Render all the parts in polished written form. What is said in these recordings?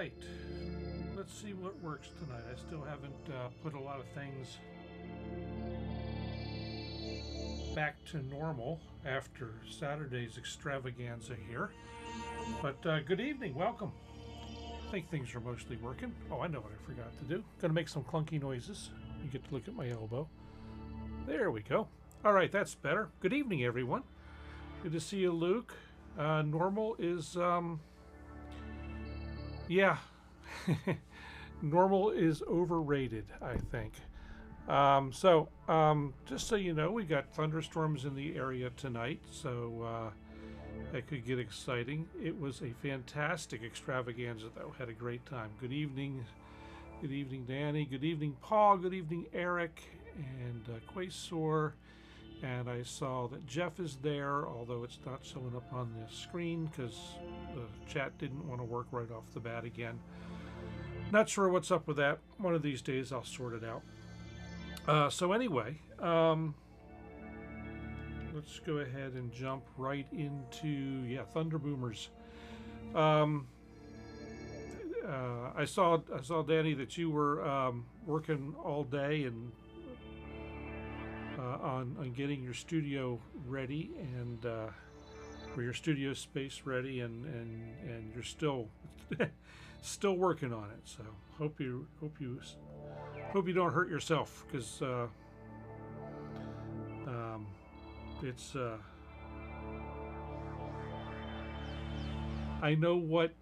right, let's see what works tonight. I still haven't put a lot of things back to normal after Saturday's extravaganza here. But good evening, welcome. I think things are mostly working. Oh, I know what I forgot to do. Gonna make some clunky noises. You get to look at my elbow. There we go. All right, that's better. Good evening, everyone. Good to see you, Luke. Normal is, yeah, normal is overrated, I think. Just so you know, we got thunderstorms in the area tonight, so that could get exciting. It was a fantastic extravaganza, though. Had a great time. Good evening, Danny. Good evening, Paul. Good evening, Eric and Quasor. And I saw that Jeff is there, although it's not showing up on the screen because the chat didn't want to work right off the bat again. Not sure what's up with that. One of these days I'll sort it out. So anyway, let's go ahead and jump right into, Thunderboomers. I saw Danny that you were working all day and on getting your studio ready and or your studio space ready, and you're still still working on it. So hope you don't hurt yourself, because it's I know what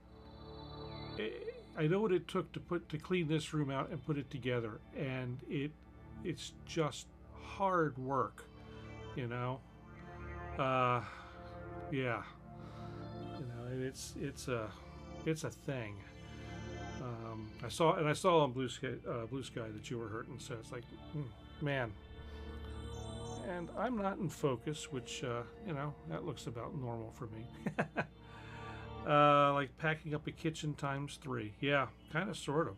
it took to clean this room out and put it together, and it's just hard work, you know. Yeah, you know, it's a thing. I saw on Blue Sky that you were hurting, so it's like, man. And I'm not in focus, which you know, that looks about normal for me. Like packing up a kitchen ×3. Yeah, kind of, sort of.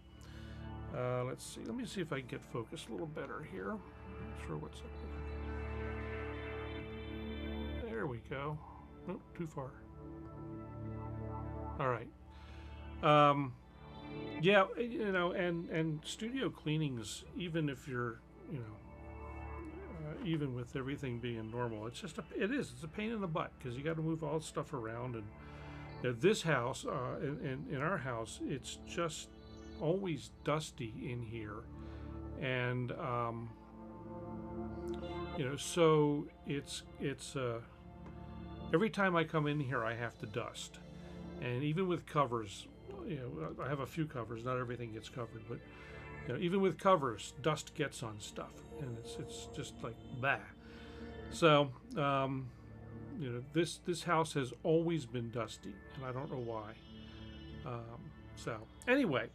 Let's see. Let me see if I can get focused a little better here. Not sure what's up there. There we go. Nope, too far. All right. Yeah, you know, and studio cleanings, even if you're, you know, even with everything being normal, it's just it's a pain in the butt, because you got to move all the stuff around. And this house, in our house, it's just always dusty in here, and you know, so it's every time I come in here I have to dust. And even with covers, you know, I have a few covers, not everything gets covered, but you know, even with covers, dust gets on stuff, and it's just like bah. So you know, this house has always been dusty, and I don't know why. So anyway,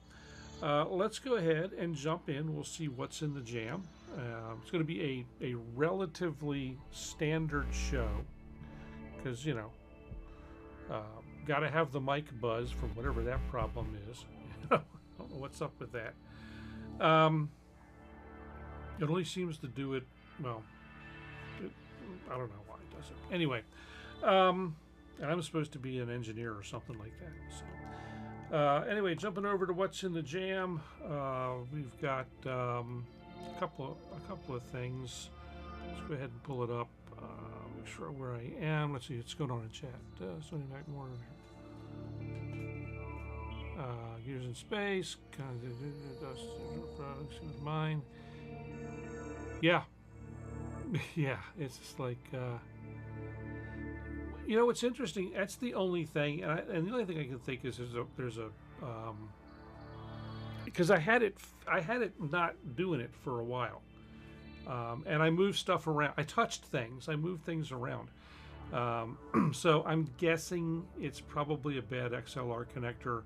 let's go ahead and jump in. We'll see what's in the jam. It's going to be a relatively standard show, because, you know, got to have the mic buzz from whatever that problem is. I don't know what's up with that. It only seems to do it, well, I don't know why it does it. Anyway, and I'm supposed to be an engineer or something like that. So, anyway, jumping over to what's in the jam, we've got a couple of things. Let's go ahead and pull it up. Make sure where I am. Let's see what's going on in chat. Sunday Night More. Gears in Space. Mine. Yeah. Yeah, it's just like, you know, it's interesting. That's the only thing, and the only thing I can think is there's a because I had it not doing it for a while, and I moved stuff around. I touched things. I moved things around. So I'm guessing it's probably a bad XLR connector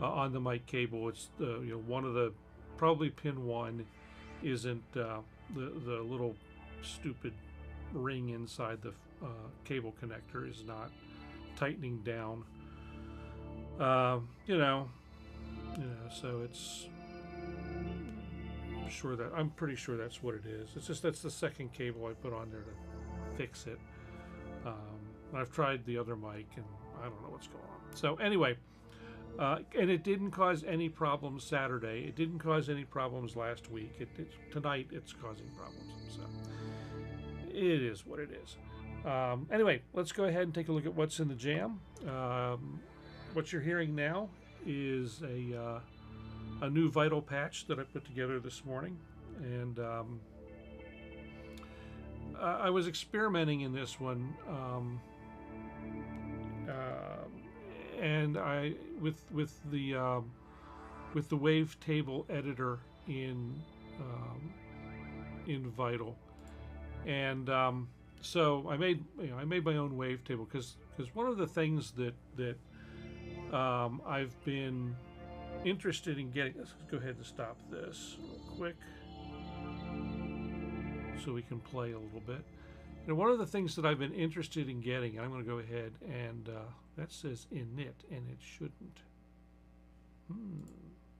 on the mic cable. It's you know, one of the, probably pin 1 isn't the little stupid ring inside the cable connector is not tightening down. You know, so it's I'm pretty sure that's what it is. It's just that's the second cable I put on there to fix it. I've tried the other mic and I don't know what's going on. So anyway, And it didn't cause any problems Saturday. It didn't cause any problems last week. Tonight it's causing problems. So it is what it is. Anyway, let's go ahead and take a look at what's in the jam. What you're hearing now is a new Vital patch that I put together this morning, and I was experimenting in this one, and I with the wavetable editor in Vital, and so I made my own wavetable because one of the things that I've been interested in getting. Let's go ahead and stop this real quick so we can play a little bit. You know, one of the things that I've been interested in getting, and I'm going to go ahead and that says init, and it shouldn't.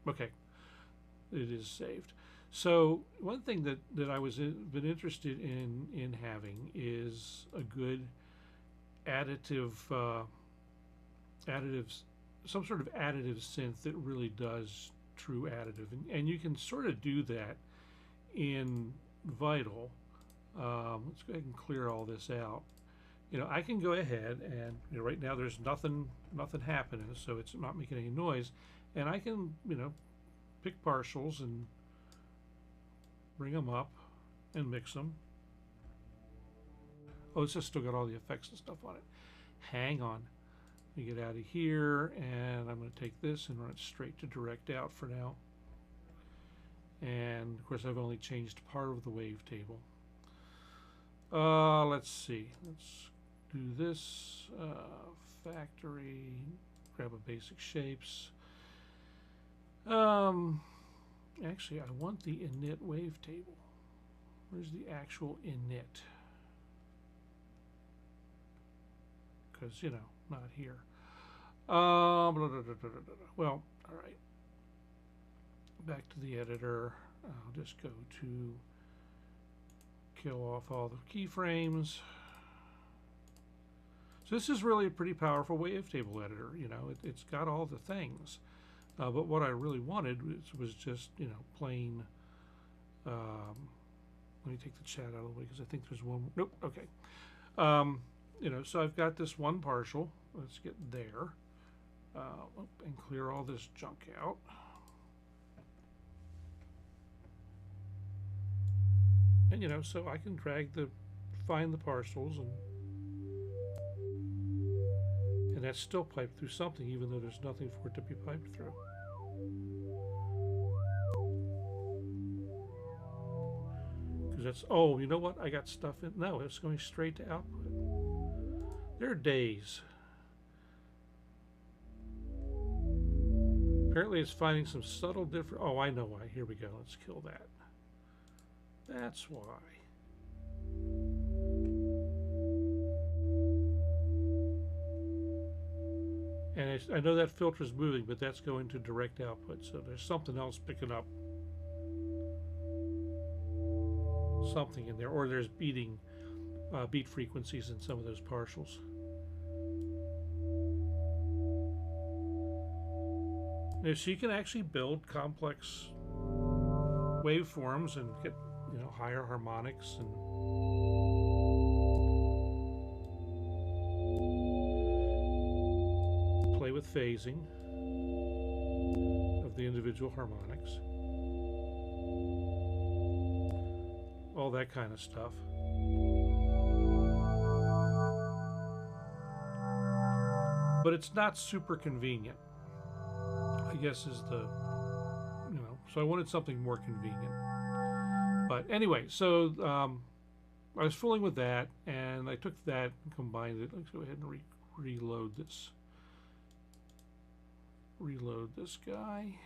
Okay, it is saved. So one thing that I was been interested in having is a good additives, some sort of additive synth that really does true additive, and you can sort of do that in Vital. Let's go ahead and clear all this out. You know, I can go ahead and, you know, right now there's nothing happening, so it's not making any noise, and I can, you know, pick partials and bring them up and mix them. Oh, it's just still got all the effects and stuff on it. Hang on. Let me get out of here, and I'm going to take this and run it straight to direct out for now. And of course I've only changed part of the wavetable. Let's see. Let's do this. Factory. Grab a basic shapes. Actually, I want the init wavetable. Where's the actual init? Because, you know, not here. Well, all right. Back to the editor. I'll just go to kill off all the keyframes. So this is really a pretty powerful wavetable editor. You know, it's got all the things. But what I really wanted was just, you know, plain. Let me take the chat out of the way because I think there's one. Nope. Okay. You know, so I've got this one partial. Let's get there and clear all this junk out. And, you know, so I can find the partials, and that's still piped through something, even though there's nothing for it to be piped through. Because that's, oh, you know what? I got stuff in, no, it's going straight to output. There are days. Apparently it's finding some subtle difference. Oh, I know why. Here we go. Let's kill that. That's why. And I know that filter is moving, but that's going to direct output. So there's something else picking up something in there, or there's beat frequencies in some of those partials. Now, so you can actually build complex waveforms and get, you know, higher harmonics and play with phasing of the individual harmonics, all that kind of stuff. But it's not super convenient, I guess, is the, you know, so I wanted something more convenient. But anyway, so I was fooling with that, and I took that and combined it. Let's go ahead and reload this. Reload this guy.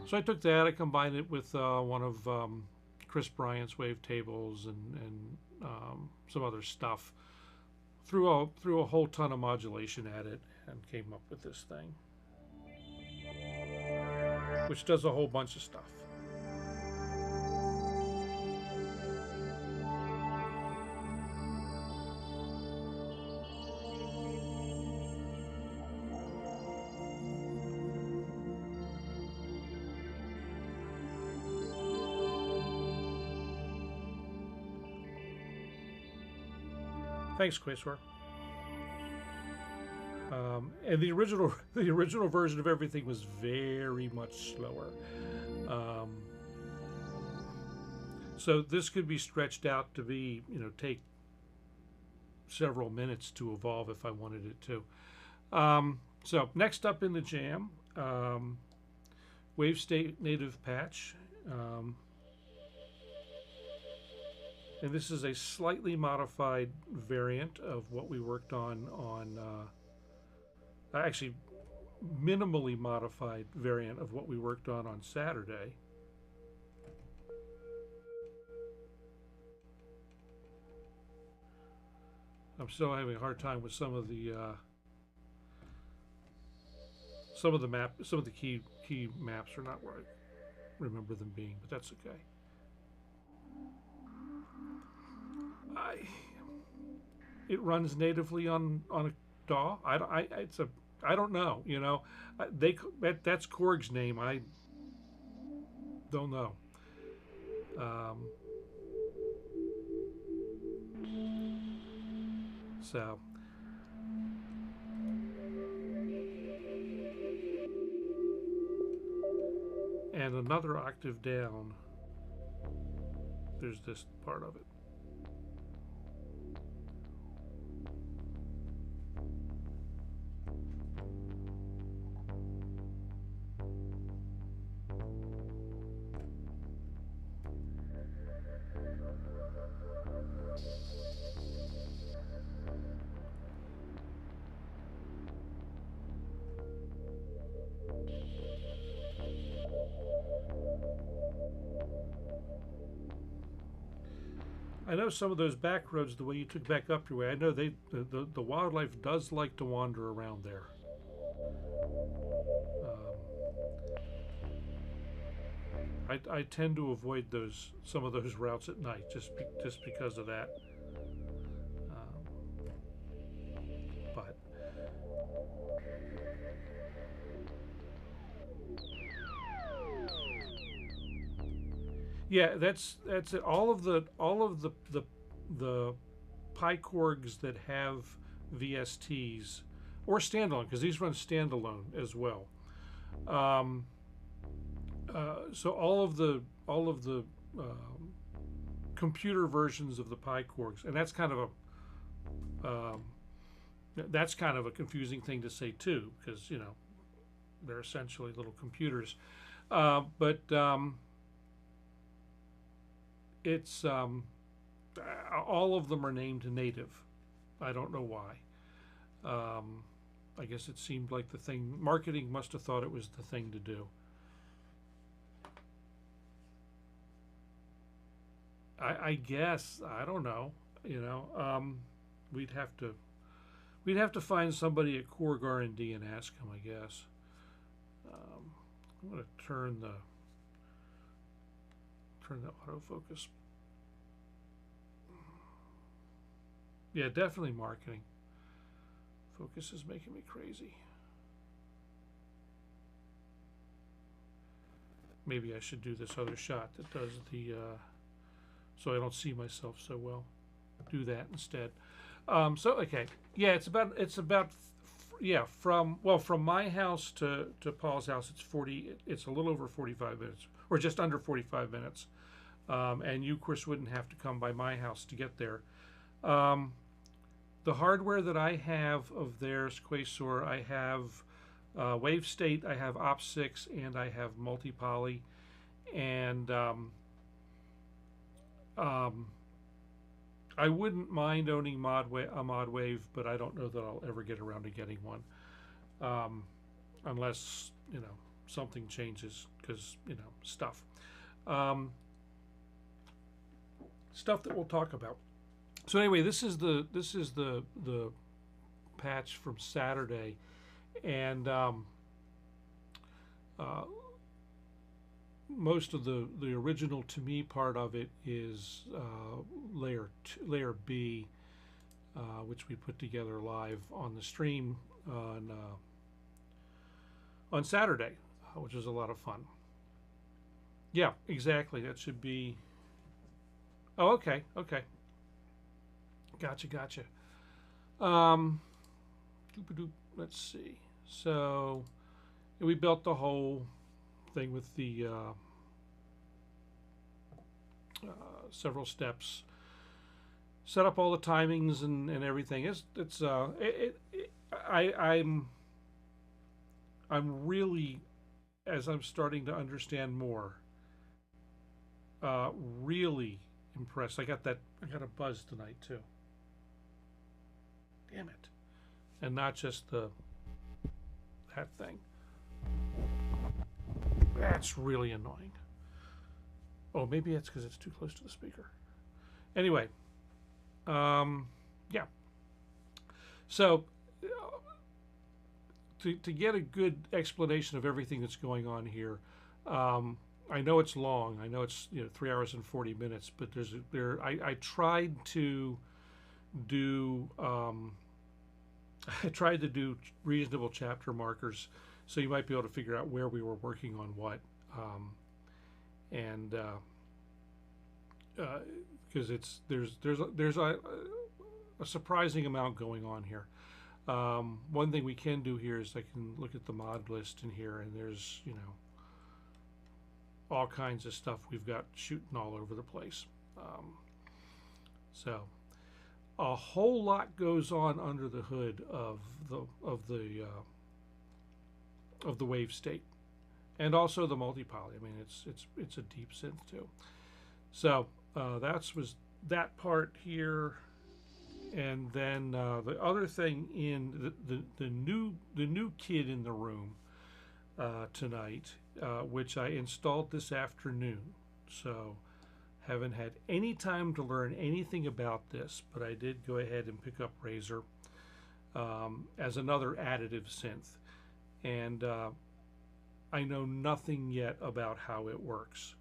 So I took that, I combined it with one of Chris Bryant's wavetables and some other stuff. Threw a whole ton of modulation at it and came up with this thing, which does a whole bunch of stuff. Thanks, Quasar. And the original version of everything was very much slower. So this could be stretched out to be, take several minutes to evolve if I wanted it to. So next up in the jam, wavestate native patch. And this is a slightly modified variant of what we worked on actually minimally modified variant of what we worked on Saturday. I'm still having a hard time with some of the key maps are not where I remember them being, but that's okay. It runs natively on a DAW. I don't know. That's Korg's name. I don't know. So. And another octave down, there's this part of it. I know some of those back roads, the way you took back up your way, I know the wildlife does like to wander around there. I tend to avoid some of those routes at night just because of that. But yeah, that's it. All of the Korgs that have VSTs or standalone, because these run standalone as well. So all of the computer versions of the Korgs, and that's kind of a confusing thing to say too, because they're essentially little computers, but it's all of them are named native. I don't know why. I guess it seemed like the thing. Marketing must have thought it was the thing to do. I guess, I don't know. We'd have to find somebody at Korg R&D and ask them, I guess. I'm going to turn the autofocus. Yeah, definitely marketing. Focus is making me crazy. Maybe I should do this other shot that does the so I don't see myself so well. Do that instead. So okay, yeah, it's about from my house to Paul's house, it's a little over 45 minutes, or just under 45 minutes. And you, of course, wouldn't have to come by my house to get there. The hardware that I have of theirs, Quasar, I have wavestate, I have OP6, and I have multi-poly, and I wouldn't mind owning a mod wave, but I don't know that I'll ever get around to getting one, unless something changes, because stuff. Stuff that we'll talk about. So anyway, this is the patch from Saturday, and most of the original to me part of it is layer B, which we put together live on the stream on Saturday, which was a lot of fun. Yeah, exactly. That should be. Oh, okay. Gotcha. Um, let's see. So we built the whole thing with the several steps, set up all the timings and everything. I'm really, as I'm starting to understand more, really impressed. I got a buzz tonight too. Damn it. And not just that thing. That's really annoying. Oh, maybe it's because it's too close to the speaker. Anyway, yeah. So, to get a good explanation of everything that's going on here, I know it's long. I know it's 3 hours and 40 minutes, but I tried to do I tried to do reasonable chapter markers, so you might be able to figure out where we were working on what, and because there's a surprising amount going on here. One thing we can do here is I can look at the mod list in here, and there's all kinds of stuff we've got shooting all over the place. So a whole lot goes on under the hood of the wave state, and also the multi-poly. I mean, it's a deep synth too. So was that part here, and then the other thing in the new kid in the room tonight, which I installed this afternoon. So haven't had any time to learn anything about this, but I did go ahead and pick up Razor as another additive synth, and I know nothing yet about how it works,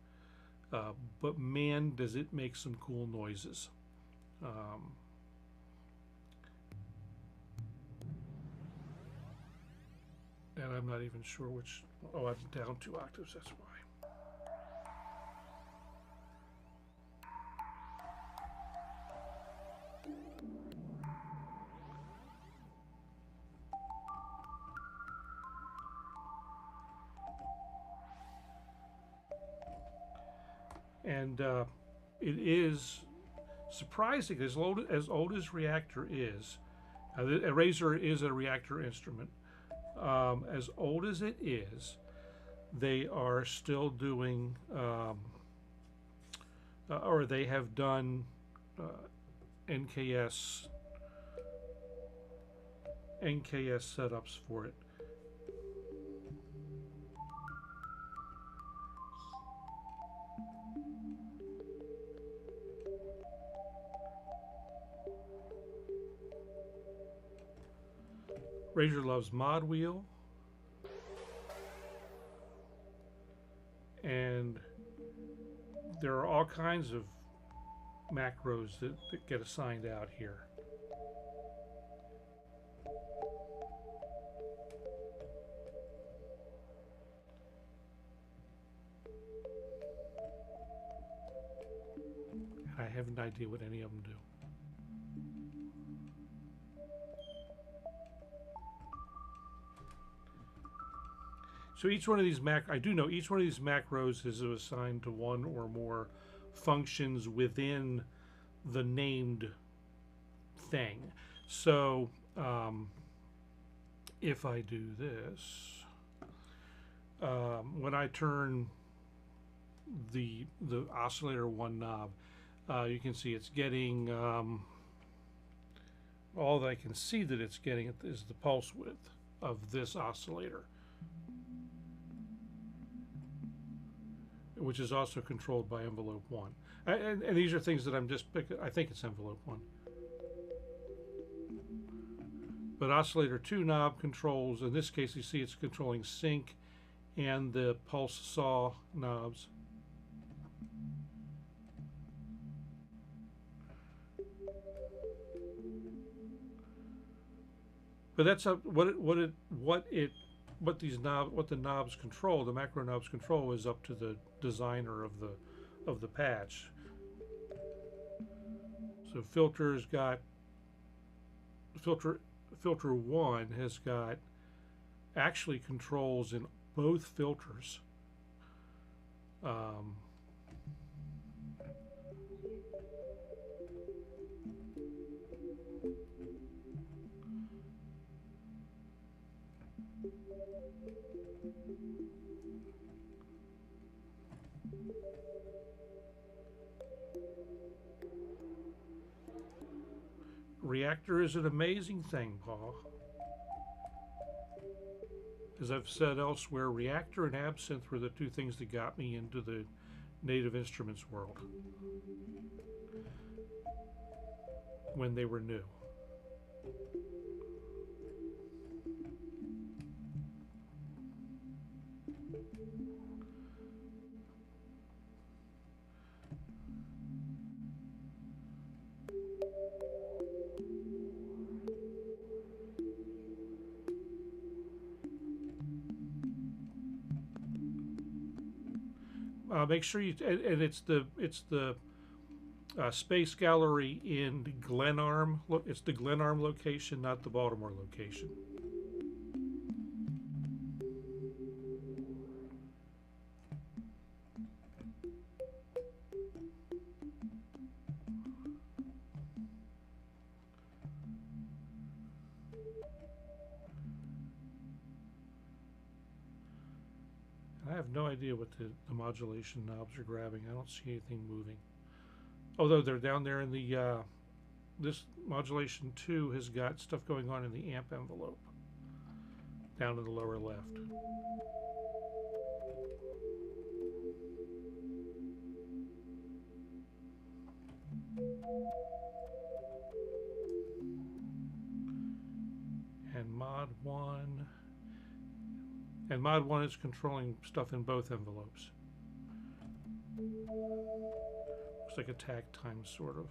but man, does it make some cool noises. And I'm not even sure which. Oh, I'm down 2 octaves, that's why. And it is surprising, as old as Reactor is. A Razor is a Reactor instrument. As old as it is, they are still doing, or they have done NKS setups for it. Razor loves Mod Wheel, and there are all kinds of macros that get assigned out here. And I have no idea what any of them do. So each one of these I do know each one of these macros is assigned to one or more functions within the named thing. So if I do this, when I turn the oscillator one knob, you can see it's getting all that I can see that it's getting is the pulse width of this oscillator, which is also controlled by envelope 1. And these are things that I'm just picking. I think it's envelope 1. But oscillator 2 knob controls, in this case you see it's controlling sync and the pulse saw knobs. But that's what the knobs control, the macro knobs control, is up to the designer of the patch. So filters got filter 1 has got actually controls in both filters. Reactor is an amazing thing, Paul. As I've said elsewhere, Reactor and Absinthe were the two things that got me into the Native Instruments world when they were new. Make sure you, and it's the Space Gallery in Glenarm. Look, it's the Glenarm location, not the Baltimore location. I have no idea what the modulation knobs are grabbing. I don't see anything moving. Although they're down there in the, this modulation 2 has got stuff going on in the amp envelope, down in the lower left. And mod 1. And mod 1 is controlling stuff in both envelopes. Looks like a takt time, sort of.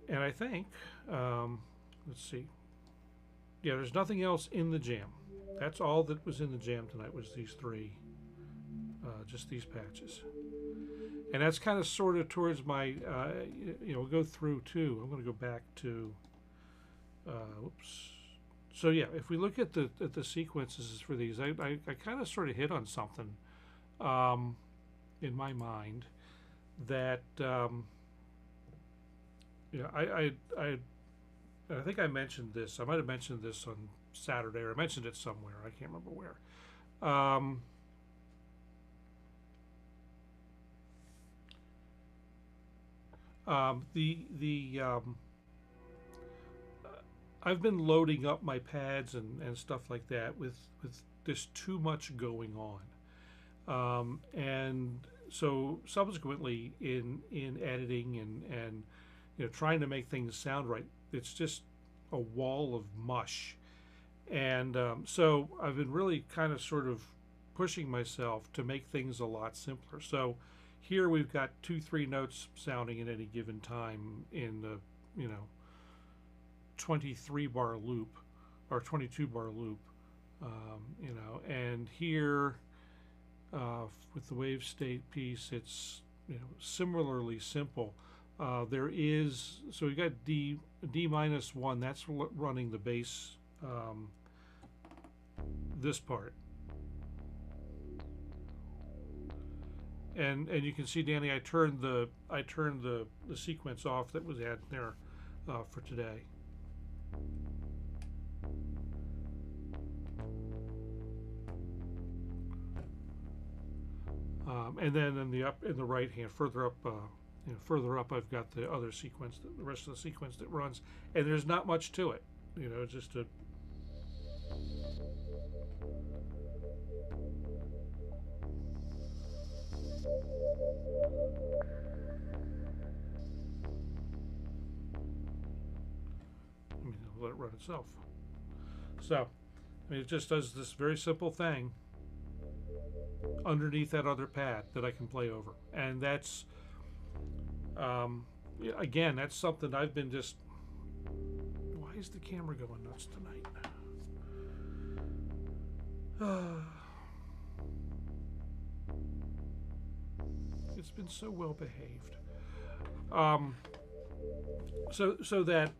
And I think, let's see. Yeah, there's nothing else in the jam. That's all that was in the jam tonight, was these three, just these patches. And that's kind of sort of towards my, you know, we'll go through too. I'm going to go back to, whoops. So yeah, if we look at the sequences for these, I kind of sort of hit on something in my mind that, yeah, I think I mentioned this. I might have mentioned this on Saturday, or I mentioned it somewhere. I can't remember where. I've been loading up my pads and stuff like that with just too much going on, and so subsequently in editing and you know, trying to make things sound right, it's just a wall of mush. And so I've been really kind of sort of pushing myself to make things a lot simpler. So here we've got 2-3 notes sounding at any given time in the, you know, 23 bar loop or 22 bar loop, you know, and here with the wave state piece, it's, you know, similarly simple. There is, so we've got D minus 1, that's running the bass, this part. And you can see, Danny, I turned the sequence off that was added there for today. And then in the right hand, further up, you know, further up, I've got the other sequence, the rest of the sequence that runs, and there's not much to it, you know, just a. I mean, it'll let it run itself. So, I mean, it just does this very simple thing underneath that other pad that I can play over, and that's. Again, that's something I've been just. Why is the camera going nuts tonight? It's been so well behaved. So that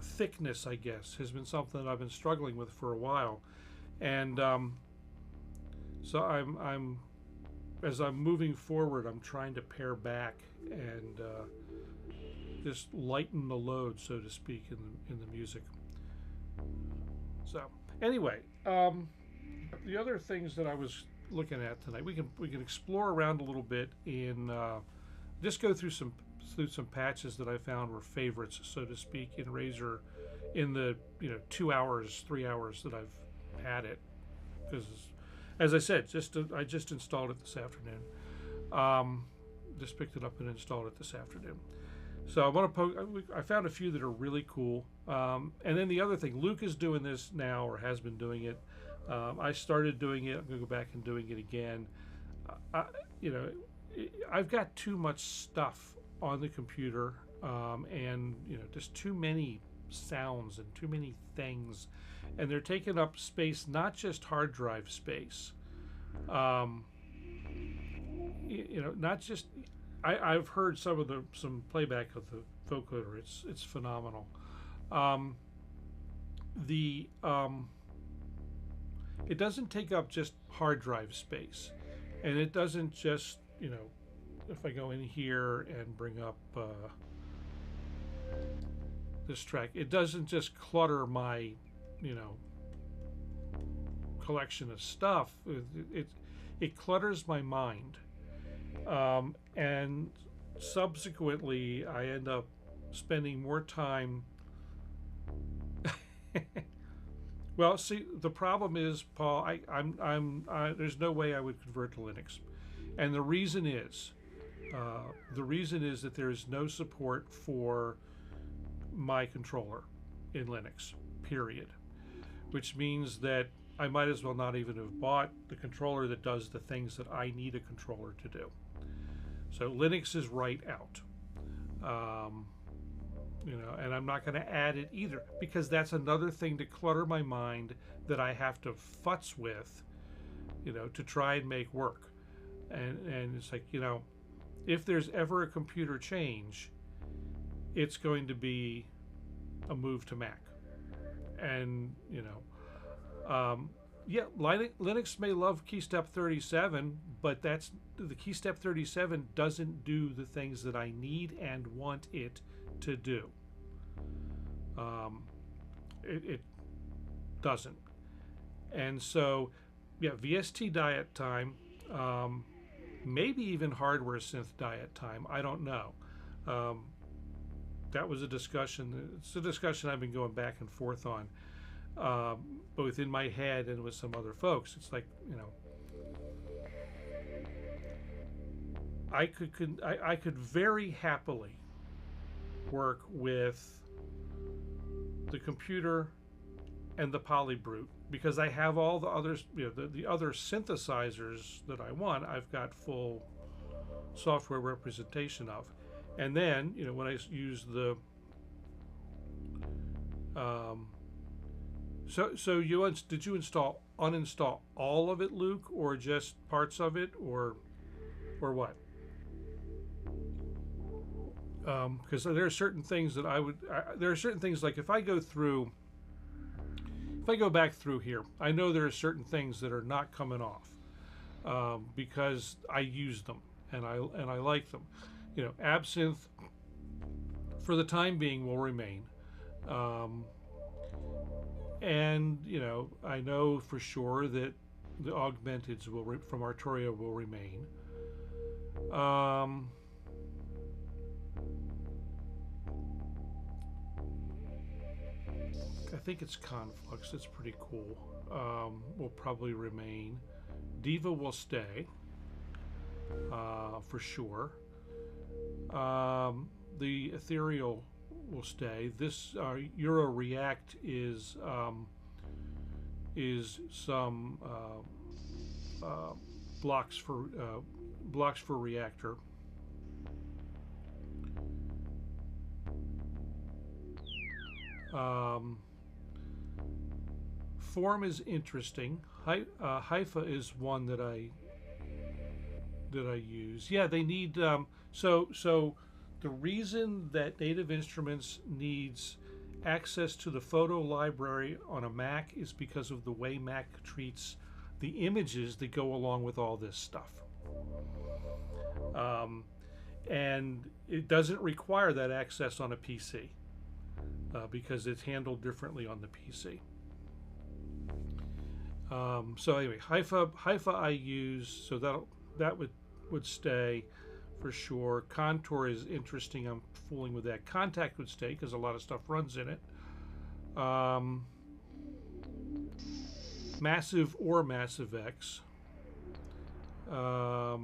thickness, I guess, has been something that I've been struggling with for a while, and so I'm as I'm moving forward, I'm trying to pare back and just lighten the load, so to speak, in the music. So anyway, the other things that I was looking at tonight, we can explore around a little bit in just go through some patches that I found were favorites, so to speak, in Razor in the 2 hours, 3 hours that I've had it. Because, as I said, I just installed it this afternoon. Just picked it up and installed it this afternoon. So I want to I found a few that are really cool. And then the other thing, Luke is doing this now, or has been doing it. I started doing it. I'm going to go back and doing it again. I've got too much stuff on the computer, and just too many sounds and too many things, and they're taking up space, not just hard drive space. Not just. I've heard some playback of the vocoder. It's phenomenal. It doesn't take up just hard drive space, and it doesn't just if I go in here and bring up this track, it doesn't just clutter my collection of stuff. It clutters my mind. And subsequently, I end up spending more time. Well, see, the problem is, Paul, there's no way I would convert to Linux, and the reason is that there is no support for my controller in Linux. Period. Which means that I might as well not even have bought the controller that does the things that I need a controller to do. So Linux is right out. And I'm not going to add it either, because that's another thing to clutter my mind that I have to futz with, to try and make work. And it's like, if there's ever a computer change, it's going to be a move to Mac. And, Linux may love keystep 37, but the keystep 37 doesn't do the things that I need and want it to do. It doesn't. And so, VST diet time, maybe even hardware synth diet time, I don't know. That was a discussion. It's a discussion I've been going back and forth on, both in my head and with some other folks. It's like, I could very happily work with the computer and the Polybrute, because I have all the others, the other synthesizers that I want. I've got full software representation of, and then when I use the so did you uninstall all of it, Luke, or just parts of it, or what? Because there are certain things that there are certain things, like if I go back through here, I know there are certain things that are not coming off, because I use them and I like them. Absinthe for the time being will remain, and I know for sure that the augmenteds from Arturia will remain. I think it's Conflux. It's pretty cool. Will probably remain. Diva will stay, for sure. The Ethereal will stay. This Euro React is some blocks for Reactor. Form is interesting. Hypha is one that I use. Yeah, they need so the reason that Native Instruments needs access to the photo library on a Mac is because of the way Mac treats the images that go along with all this stuff. And it doesn't require that access on a PC because it's handled differently on the PC. So anyway, Hypha I use, so that would stay for sure. Contour is interesting. I'm fooling with that. Contact would stay because a lot of stuff runs in it. Massive or Massive X. I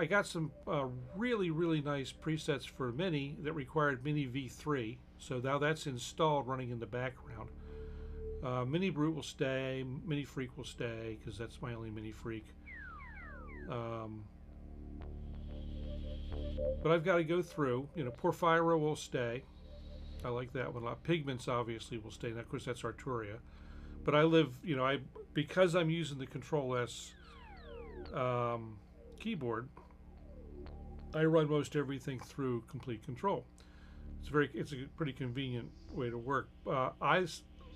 got some really nice presets for Mini that required Mini V3, so now that's installed running in the background. Mini Brute will stay, Mini Freak will stay because that's my only Mini Freak. But I've got to go through. Porphyra will stay. I like that one a lot. Pigments obviously will stay. Now, of course, that's Arturia. But I live, because I'm using the Control S keyboard, I run most everything through Komplete Kontrol. It's a pretty convenient way to work.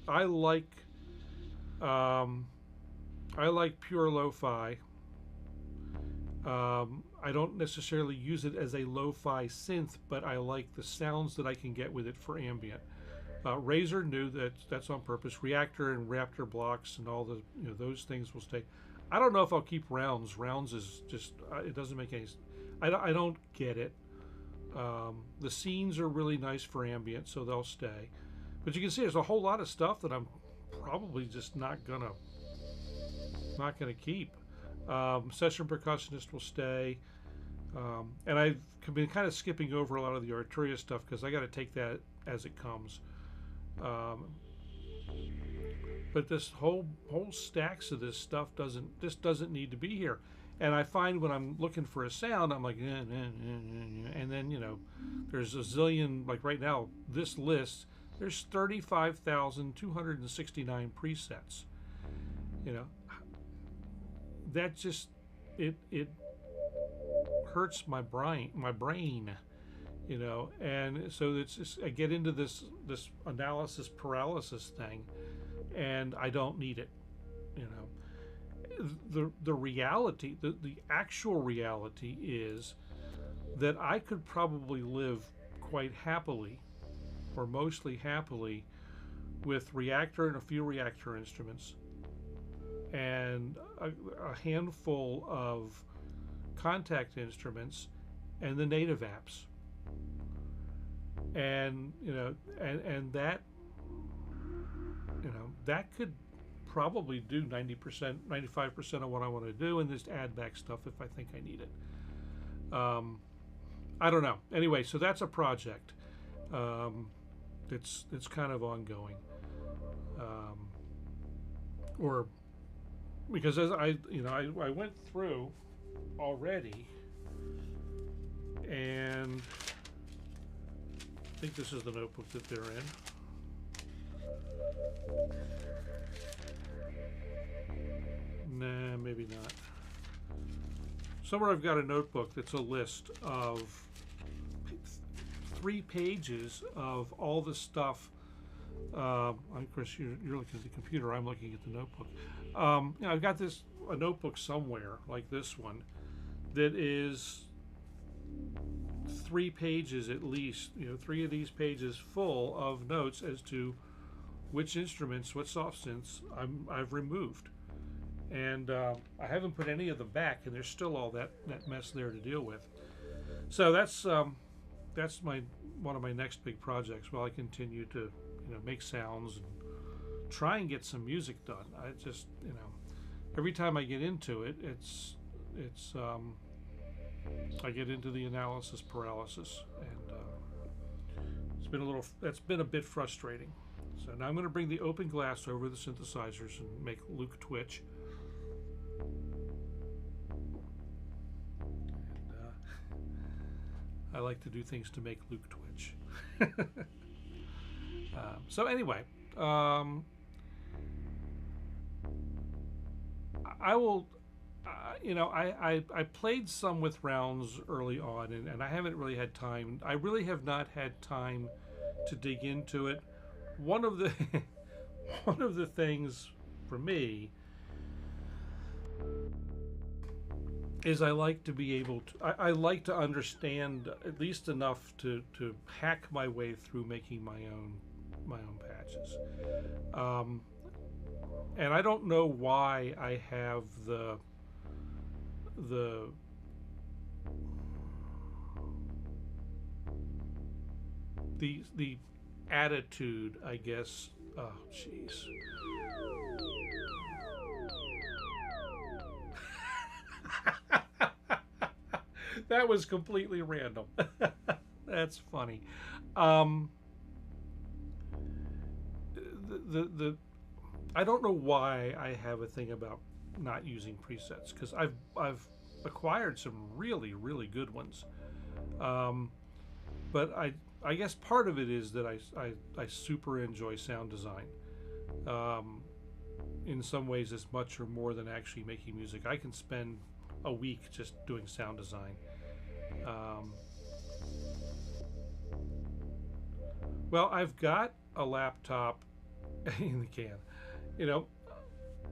I like pure lo-fi. I don't necessarily use it as a lo-fi synth, but I like the sounds that I can get with it for ambient. Razor knew that's on purpose. Reactor and Raptor blocks and all the those things will stay. I don't know if I'll keep rounds. Rounds is just it doesn't make any. I don't get it. The scenes are really nice for ambient, so they'll stay. But you can see there's a whole lot of stuff that I'm probably just not gonna keep. Session percussionist will stay, and I've been kind of skipping over a lot of the Arturia stuff because I got to take that as it comes. But this whole stacks of this stuff doesn't need to be here. And I find when I'm looking for a sound, I'm like, and then there's a zillion. Like right now, this list there's 35,269 presets. That just it hurts my brain. And so it's just, I get into this analysis paralysis thing, and I don't need it. The reality, the actual reality is that I could probably live quite happily, or mostly happily, with Reactor and a few Reactor instruments, and a handful of Contact instruments, and the native apps. And and that that could probably do 90%, 95% of what I want to do, and just add back stuff if I think I need it. I don't know. Anyway, so that's a project. It's kind of ongoing. Or because as I went through already, and I think this is the notebook that they're in. Nah, maybe not. Somewhere I've got a notebook that's a list of 3 pages of all the stuff. Of course, you're looking at the computer. I'm looking at the notebook. I've got a notebook somewhere like this one that is 3 pages at least. 3 of these pages full of notes as to which instruments, what soft synths I've removed, and I haven't put any of them back, and there's still all that mess there to deal with. So that's one of my next big projects while I continue to make sounds and try and get some music done. I just every time I get into it, it's I get into the analysis paralysis, and that's been a bit frustrating. So now I'm going to bring the open glass over the synthesizers and make Luke twitch. And, I like to do things to make Luke twitch. So anyway, I will, you know, I played some with rounds early on, and I haven't really had time. I really have not had time to dig into it. One of the one of the things for me is I like to be able to, I like to understand at least enough to hack my way through making my own patches. And I don't know why I have the attitude, I guess. Oh, jeez. That was completely random. That's funny. The I don't know why I have a thing about not using presets, because I've acquired some really good ones. But I guess part of it is that I super enjoy sound design. In some ways, as much or more than actually making music. I can spend a week just doing sound design. Well, I've got a laptop in the can. You know,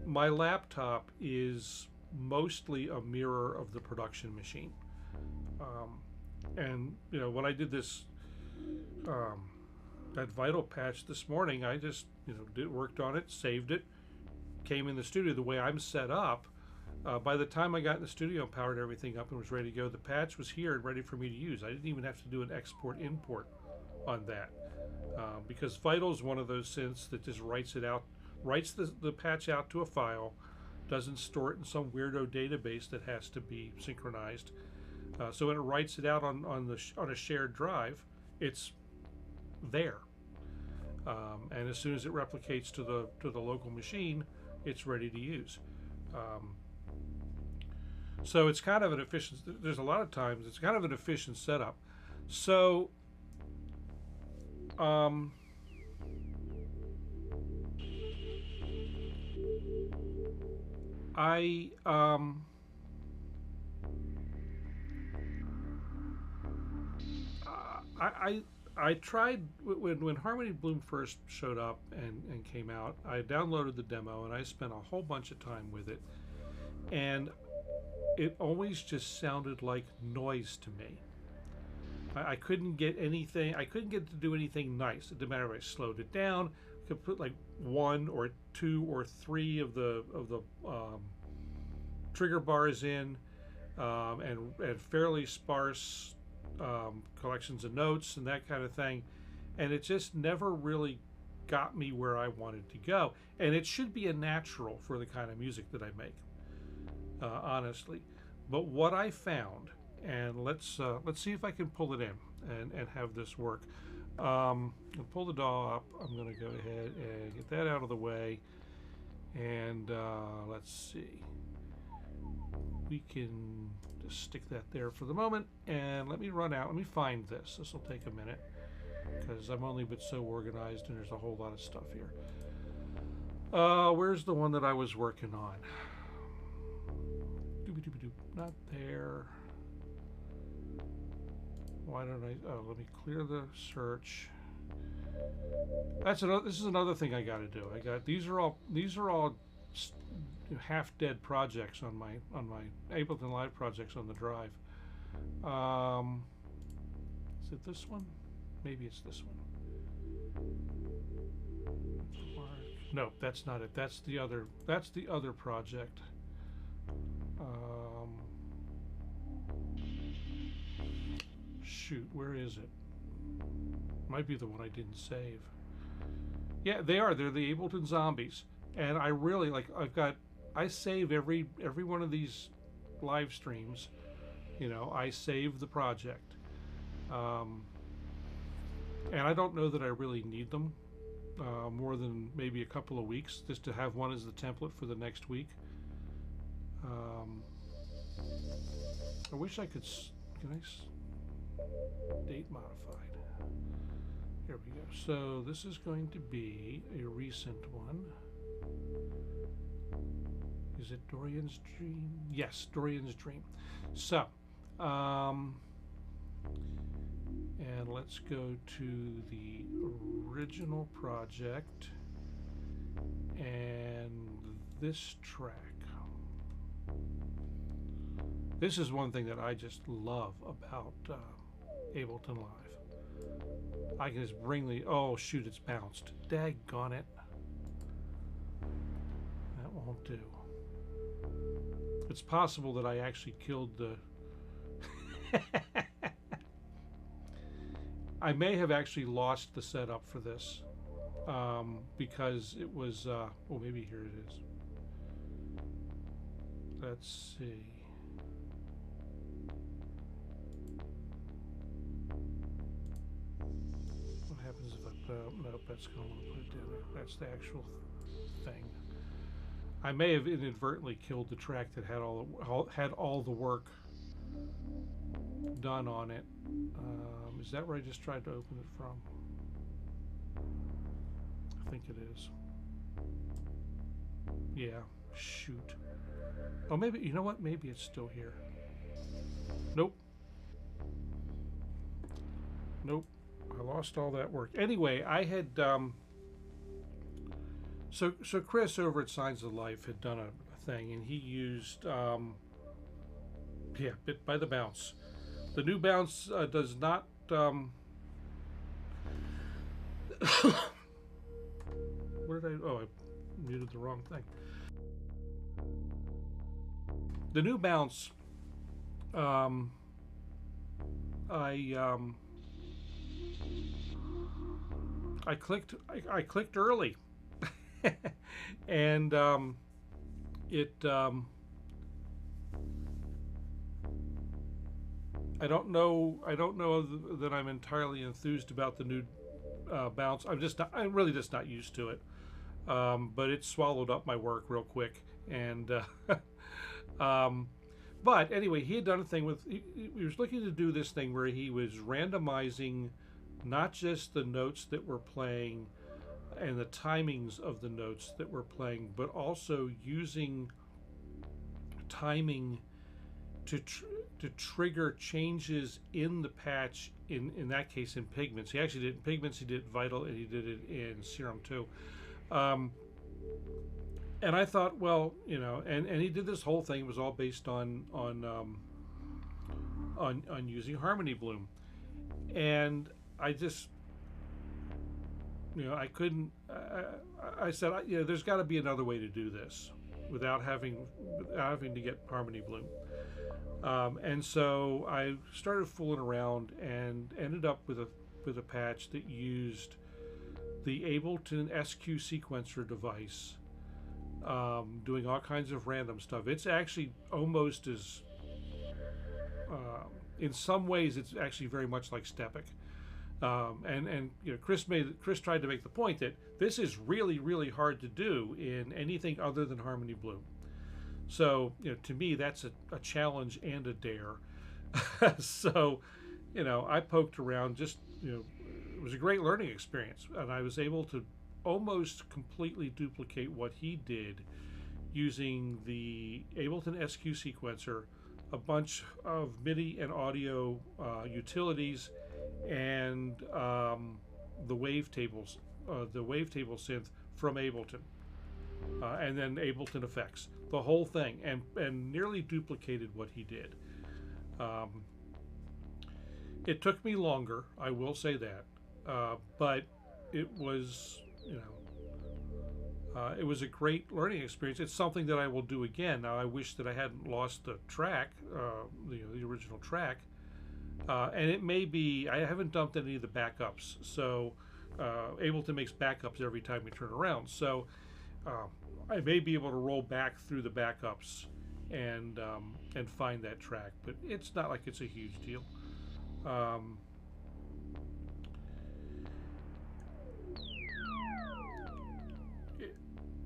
my laptop is mostly a mirror of the production machine. And you know, when I did this that Vital patch this morning, I just, you know, worked on it, saved it, came in the studio. The way I'm set up, by the time I got in the studio and powered everything up and was ready to go, the patch was here and ready for me to use. I didn't even have to do an export import on that, because Vital is one of those synths that just writes it out, writes the patch out to a file, doesn't store it in some weirdo database that has to be synchronized. So when it writes it out on a shared drive, it's there, and as soon as it replicates to the local machine, it's ready to use. So it's kind of an efficient. There's a lot of times it's kind of an efficient setup. So I tried when Harmony Bloom first showed up and came out. I downloaded the demo and I spent a whole bunch of time with it, and it always just sounded like noise to me. I couldn't get anything. I couldn't get it to do anything nice. It didn't matter if I slowed it down. I could put like 1 or 2 or 3 of the trigger bars in, and fairly sparse collections of notes and that kind of thing, and it just never really got me where I wanted to go. And it should be a natural for the kind of music that I make, honestly. But what I found, and let's see if I can pull it in and have this work. I'll pull the DAW up. I'm going to go ahead and get that out of the way, and let's see. We can just stick that there for the moment, and let me run out. Let me find this. This will take a minute because I'm only but so organized, and there's a whole lot of stuff here. Where's the one that I was working on? Not there. Why don't I? Oh, let me clear the search. That's another. This is another thing I got to do. These are all half-dead projects on my Ableton Live projects on the drive. Is it this one? Maybe it's this one. No, that's not it. That's the other. That's the other project. Shoot, where is it? Might be the one I didn't save. Yeah, they are. They're the Ableton Zombies, and I really like. I save every one of these live streams. You know, I save the project, and I don't know that I really need them more than maybe a couple of weeks, just to have one as the template for the next week. I wish I could. Can I? Date modified. Here we go. So this is going to be a recent one. Is it Dorian's Dream? Yes, Dorian's Dream. So, and let's go to the original project and this track. This is one thing that I just love about Ableton Live. I can just bring the, oh shoot, it's bounced. Daggone it. That won't do. It's possible that I actually killed the... I may have actually lost the setup for this because it was, well, maybe here it is. Let's see. What happens if I put, nope, that's going to put it down there. That's the actual thing. I may have inadvertently killed the track that had all the work done on it. Is that where I just tried to open it from? I think it is. Yeah, shoot. Oh, maybe, you know what? Maybe it's still here. Nope. Nope. I lost all that work. Anyway, I had, so Chris over at Signs of Life had done a thing, and he used, yeah, Bit by the Bounce. The new bounce does not, where did I, oh, I muted the wrong thing. The new bounce, I clicked early, and it I don't know that I'm entirely enthused about the new bounce. I'm really just not used to it. But it swallowed up my work real quick, and but anyway, he had done a thing with, he was looking to do this thing where he was randomizing not just the notes that we're playing and the timings of the notes that we're playing, but also using timing to trigger changes in the patch, in that case in Pigments. He actually did it in Pigments, he did it Vital, and he did it in Serum too. And I thought, well, you know, and he did this whole thing. It was all based on using Harmony Bloom, and I just, you know, I couldn't. I said, you know, there's got to be another way to do this without having to get Harmony Bloom. And so I started fooling around and ended up with a patch that used the Ableton SQ sequencer device, doing all kinds of random stuff. It's actually almost as, in some ways, it's actually very much like Stepic. And you know, Chris tried to make the point that this is really, really hard to do in anything other than Harmony Bloom. So, you know, to me, that's a challenge and a dare. So, you know, I poked around, just, you know, it was a great learning experience, and I was able to almost completely duplicate what he did using the Ableton SQ sequencer, a bunch of MIDI and audio utilities, and the wavetables, the wavetable synth from Ableton, and then Ableton effects, the whole thing, and nearly duplicated what he did. It took me longer, I will say that, but it was, you know, it was a great learning experience. It's something that I will do again. Now, I wish that I hadn't lost the track, the original track, and it may be, I haven't dumped any of the backups, so Ableton makes backups every time we turn around, so I may be able to roll back through the backups and find that track, but it's not like it's a huge deal.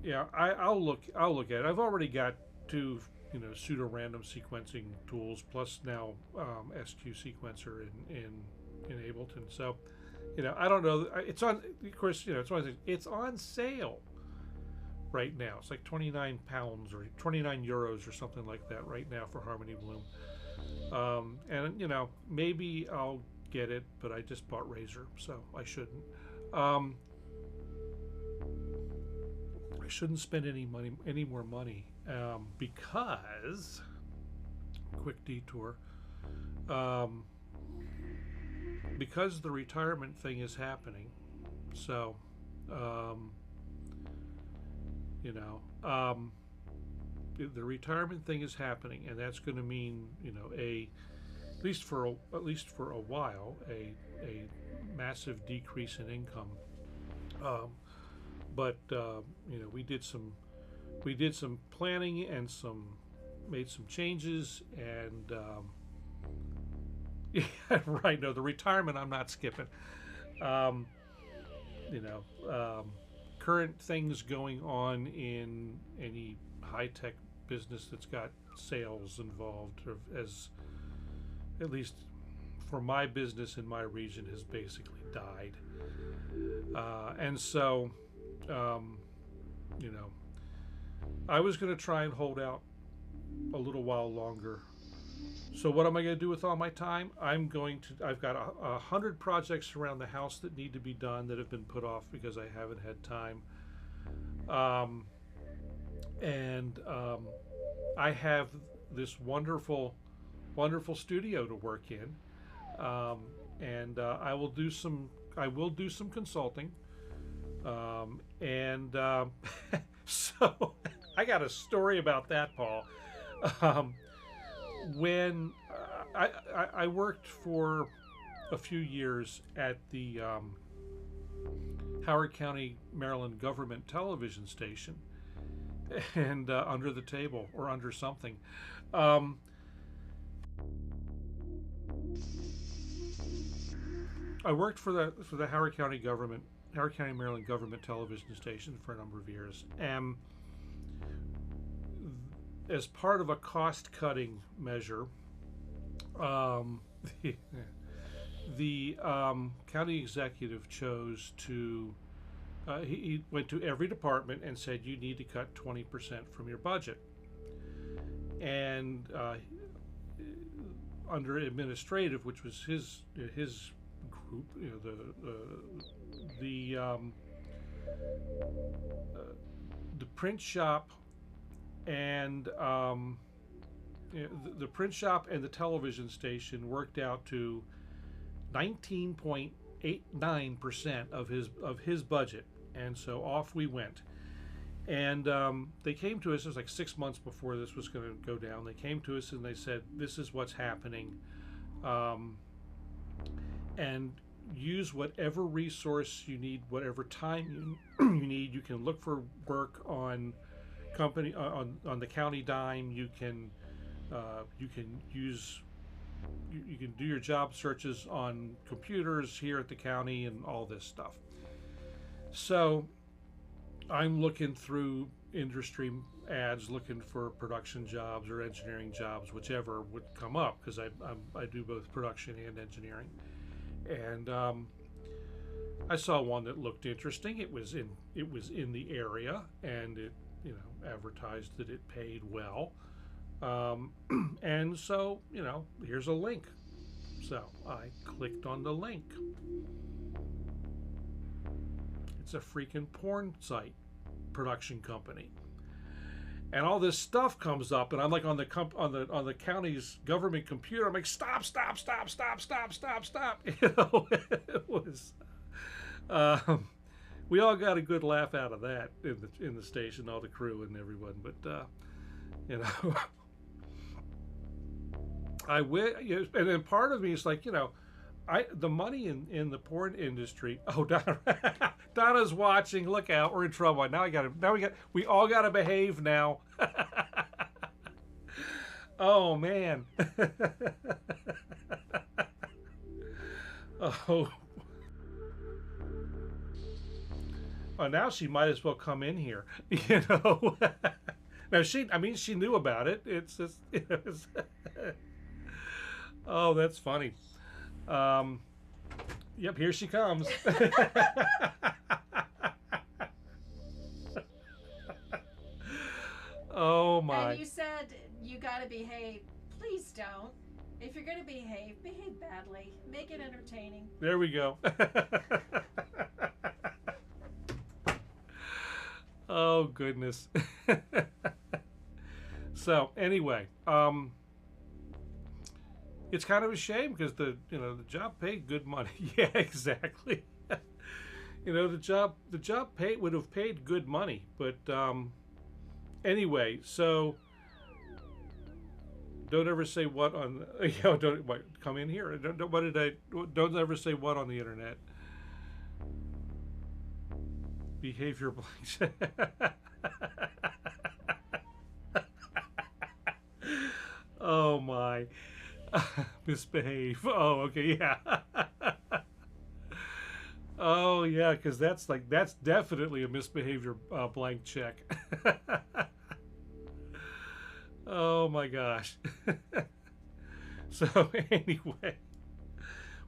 Yeah, I'll look at it. I've already got two pseudo random sequencing tools, plus now SQ sequencer in Ableton. So, I don't know. It's on, of course, it's on sale right now. It's like £29 or €29 or something like that right now for Harmony Bloom. And maybe I'll get it, but I just bought Razor, so I shouldn't. I shouldn't spend any more money, because, quick detour, because the retirement thing is happening. So, the retirement thing is happening, and that's going to mean, at least for a while, a massive decrease in income. But we did some planning and made some changes, and yeah, right. No, the retirement I'm not skipping. Current things going on in any high-tech business that's got sales involved, or as at least for my business in my region, has basically died. And so, I was going to try and hold out a little while longer. So what am I going to do with all my time? I've got 100 projects around the house that need to be done that have been put off because I haven't had time. I have this wonderful studio to work in. I will do some consulting. So I got a story about that, Paul. When I worked for a few years at the Howard County, Maryland government television station, and under the table or under something. I worked for the Howard County, Maryland government television station for a number of years, and as part of a cost-cutting measure, the county executive chose to, he went to every department and said, you need to cut 20% from your budget. And under administrative, which was his group, the print shop and the print shop and the television station worked out to 19.89% of his budget, and so off we went. And they came to us, it was like 6 months before this was going to go down. They came to us and they said, this is what's happening, and use whatever resource you need, whatever time you need. You can look for work on on the county dime. You can do your job searches on computers here at the county and all this stuff. So I'm looking through industry ads, looking for production jobs or engineering jobs, whichever would come up, because I do both production and engineering. And I saw one that looked interesting. It was in the area, and it advertised that it paid well. And so, here's a link. So I clicked on the link. It's a freaking porn site production company, and all this stuff comes up, and I'm like on the county's government computer. I'm like, stop! It was. We all got a good laugh out of that in the station, all the crew and everyone. But and then part of me is like, the money in the porn industry. Oh, Donna's watching. Look out, we're in trouble. We all gotta behave now. Oh man. Oh. Oh, now she might as well come in here. Now I mean, she knew about it. It's just, oh, that's funny. Yep, here she comes. Oh my. And you said you gotta behave. Please don't. If you're gonna behave, behave badly. Make it entertaining. There we go. Oh goodness. So anyway, it's kind of a shame because the job paid good money. Yeah, exactly. The job would have paid good money, but anyway, so don't ever say what on don't come in here. Don't ever say what on the internet. Behavior blanks. Oh my. Misbehave. Oh, okay, yeah. Oh yeah, because that's definitely a misbehavior blank check. Oh my gosh. So anyway,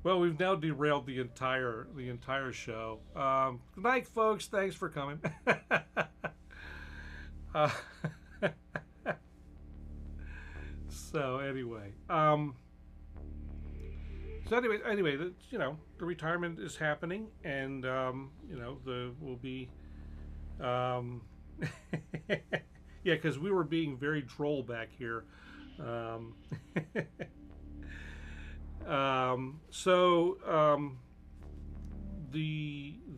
well, we've now derailed the entire show. Good night, folks. Thanks for coming. uh, so anyway, the retirement is happening, and we'll be yeah, because we were being very droll back here.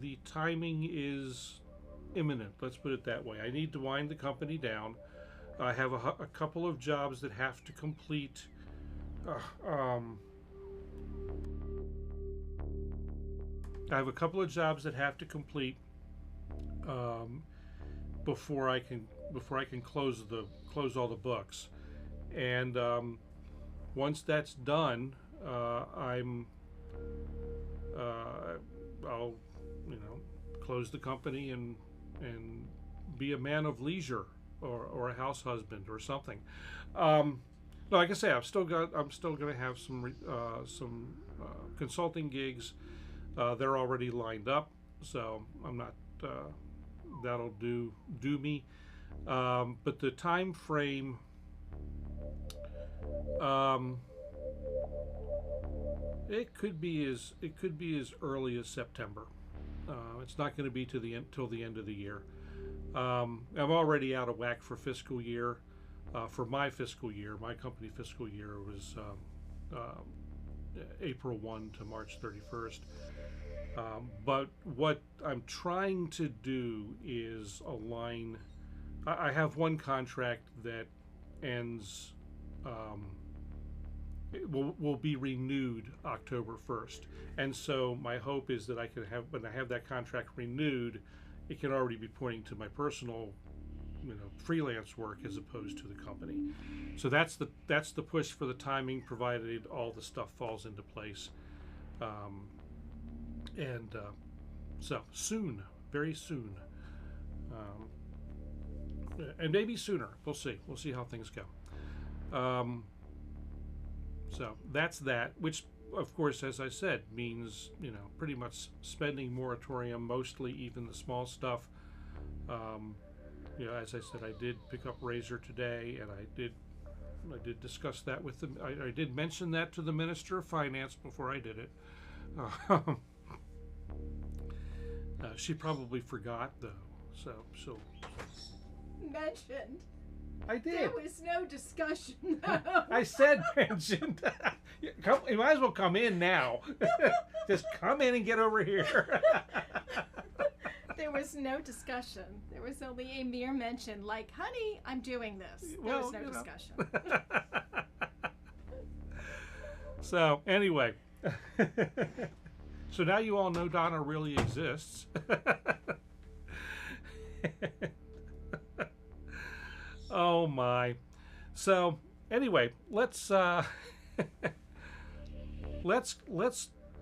The timing is imminent. Let's put it that way. I need to wind the company down. I have a couple of jobs that have to complete. I have a couple of jobs that have to complete before I can close all the books, and once that's done, I'll close the company and be a man of leisure or a house husband or something. No, like I say, I'm still going to have some consulting gigs. They're already lined up, so I'm not. That'll do me. But the time frame. It could be as early as September. It's not going to be till the end of the year. I'm already out of whack for fiscal year. For my fiscal year, my company fiscal year was April 1 to March 31st. But what I'm trying to do is align. I have one contract that ends. It will be renewed October 1st, and so my hope is that when I have that contract renewed, it can already be pointing to my personal, freelance work as opposed to the company. So that's the push for the timing, provided all the stuff falls into place, so soon, very soon, and maybe sooner. We'll see how things go. So that's that, which of course, as I said, means pretty much spending moratorium, mostly even the small stuff. As I said, I did pick up Razor today, and I did discuss that with them. I did mention that to the Minister of Finance before I did it. She probably forgot though, so mentioned. I did. There was no discussion. I said mentioned. You might as well come in now. Just come in and get over here. There was no discussion. There was only a mere mention, like, honey, I'm doing this. There was no discussion. So, anyway. So now you all know Donna really exists. Oh my. So anyway, let's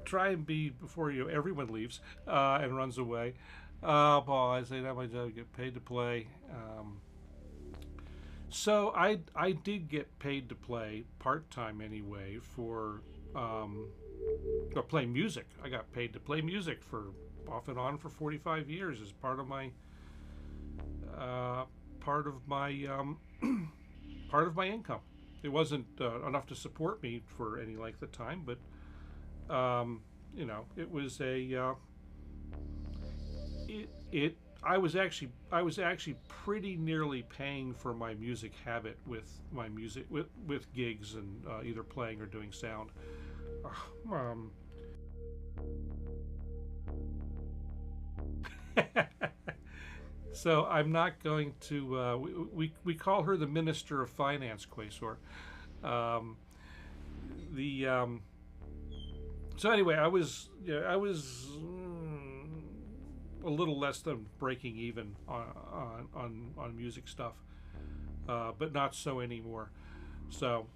try and be before everyone leaves and runs away. Paul, I say that my job, get paid to play. So I did get paid to play part-time anyway for or play music. I got paid to play music for off and on for 45 years as part of my part of my part of my income. It wasn't enough to support me for any length of time, but you know, it was a it I was actually pretty nearly paying for my music habit with my music with gigs and either playing or doing sound. Um, so I'm not going to. We call her the Minister of Finance, Quasor. Um, the so anyway, I was a little less than breaking even on music stuff, but not so anymore. So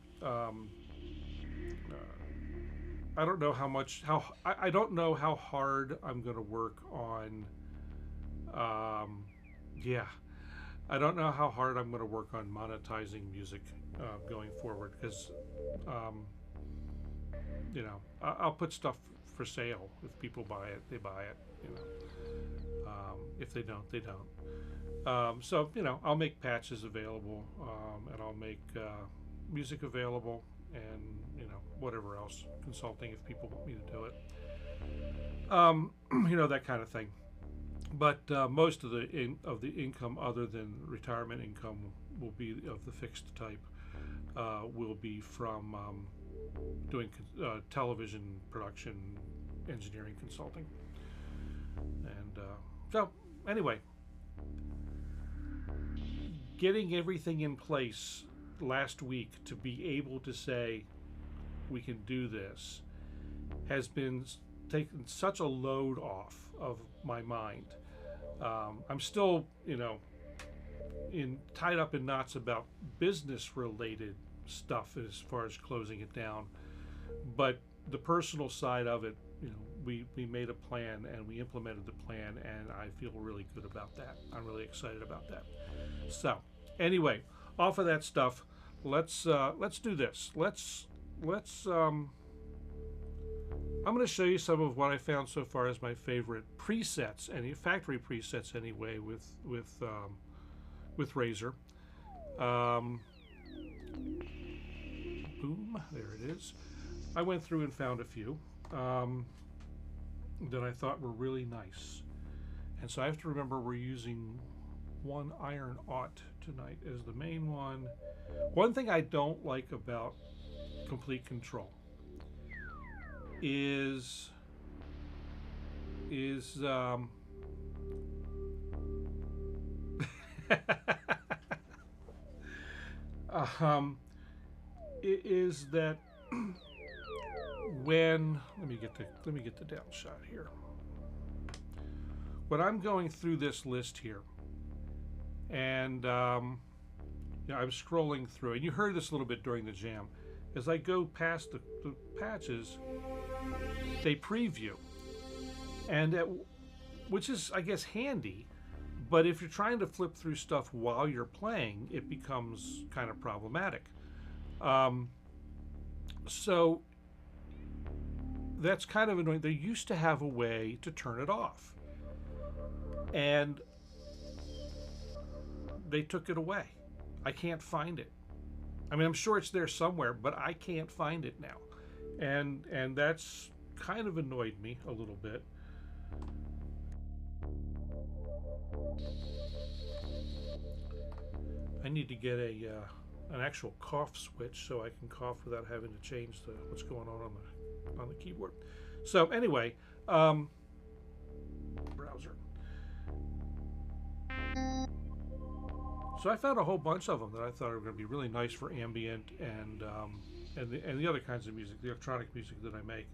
I don't know I don't know how hard I'm going to work on. Yeah, I don't know how hard I'm going to work on monetizing music going forward because you know, I'll put stuff for sale. If people buy it, they buy it. You know, if they don't, they don't. So you know, I'll make patches available, and I'll make music available, and you know, whatever else, consulting if people want me to do it. You know, that kind of thing. But most of the income, other than retirement income, will be of the fixed type. Will be from doing television production, engineering, consulting, and so anyway, getting everything in place last week to be able to say we can do this has been taken such a load off of my mind. I'm still, you know, tied up in knots about business related stuff as far as closing it down, but the personal side of it, you know, we made a plan and we implemented the plan, and I feel really good about that. I'm really excited about that. So anyway, off of that stuff, let's do this. I'm going to show you some of what I found so far as my favorite presets, any factory presets anyway, with Razor. Boom, there it is. I went through and found a few that I thought were really nice. And so I have to remember we're using one iron aught tonight as the main one. One thing I don't like about Komplete Kontrol is is that when let me get the down shot here. When I'm going through this list here, and you know, I'm scrolling through, and you heard this a little bit during the jam. As I go past the patches, they preview, and which is, I guess, handy. But if you're trying to flip through stuff while you're playing, it becomes kind of problematic. So that's kind of annoying. They used to have a way to turn it off, and they took it away. I can't find it. I mean, I'm sure it's there somewhere, but I can't find it now, and that's kind of annoyed me a little bit. I need to get an actual cough switch so I can cough without having to change what's going on the keyboard. So anyway, browser. So I found a whole bunch of them that I thought were going to be really nice for ambient and the other kinds of music, the electronic music that I make.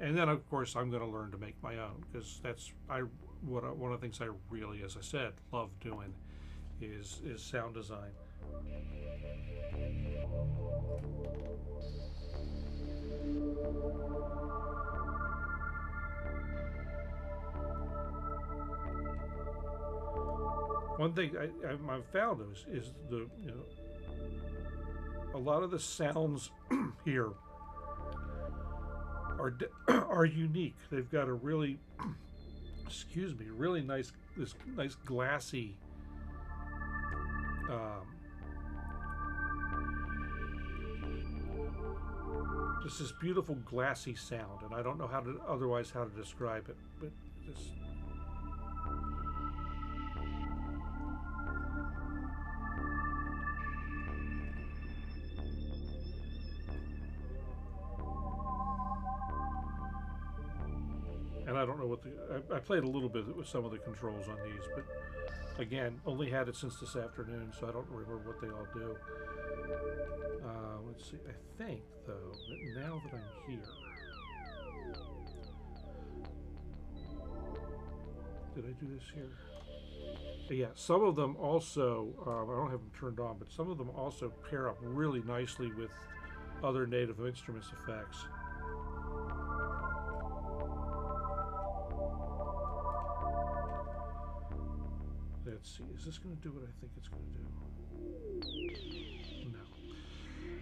And then of course I'm going to learn to make my own, because that's one of the things I really, as I said, love doing is sound design. One thing I've found is the a lot of the sounds here are unique. They've got a really excuse me, really nice glassy just this beautiful glassy sound, and I don't know how to describe it, but just and I don't know what I played a little bit with some of the controls on these, but again, only had it since this afternoon, so I don't remember what they all do. Let's see. I think, though, that now that I'm here, did I do this here? Yeah, some of them also, I don't have them turned on, but some of them also pair up really nicely with other Native Instruments effects. Let's see, is this going to do what I think it's going to do? No.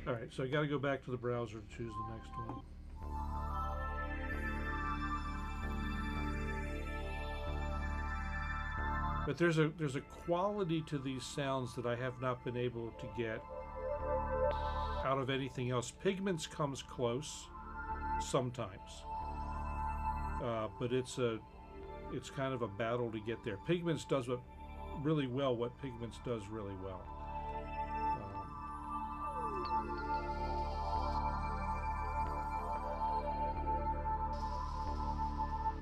All right, so I got to go back to the browser to choose the next one. But there's a quality to these sounds that I have not been able to get out of anything else. Pigments comes close sometimes, but it's kind of a battle to get there. Pigments does what Pigments does really well.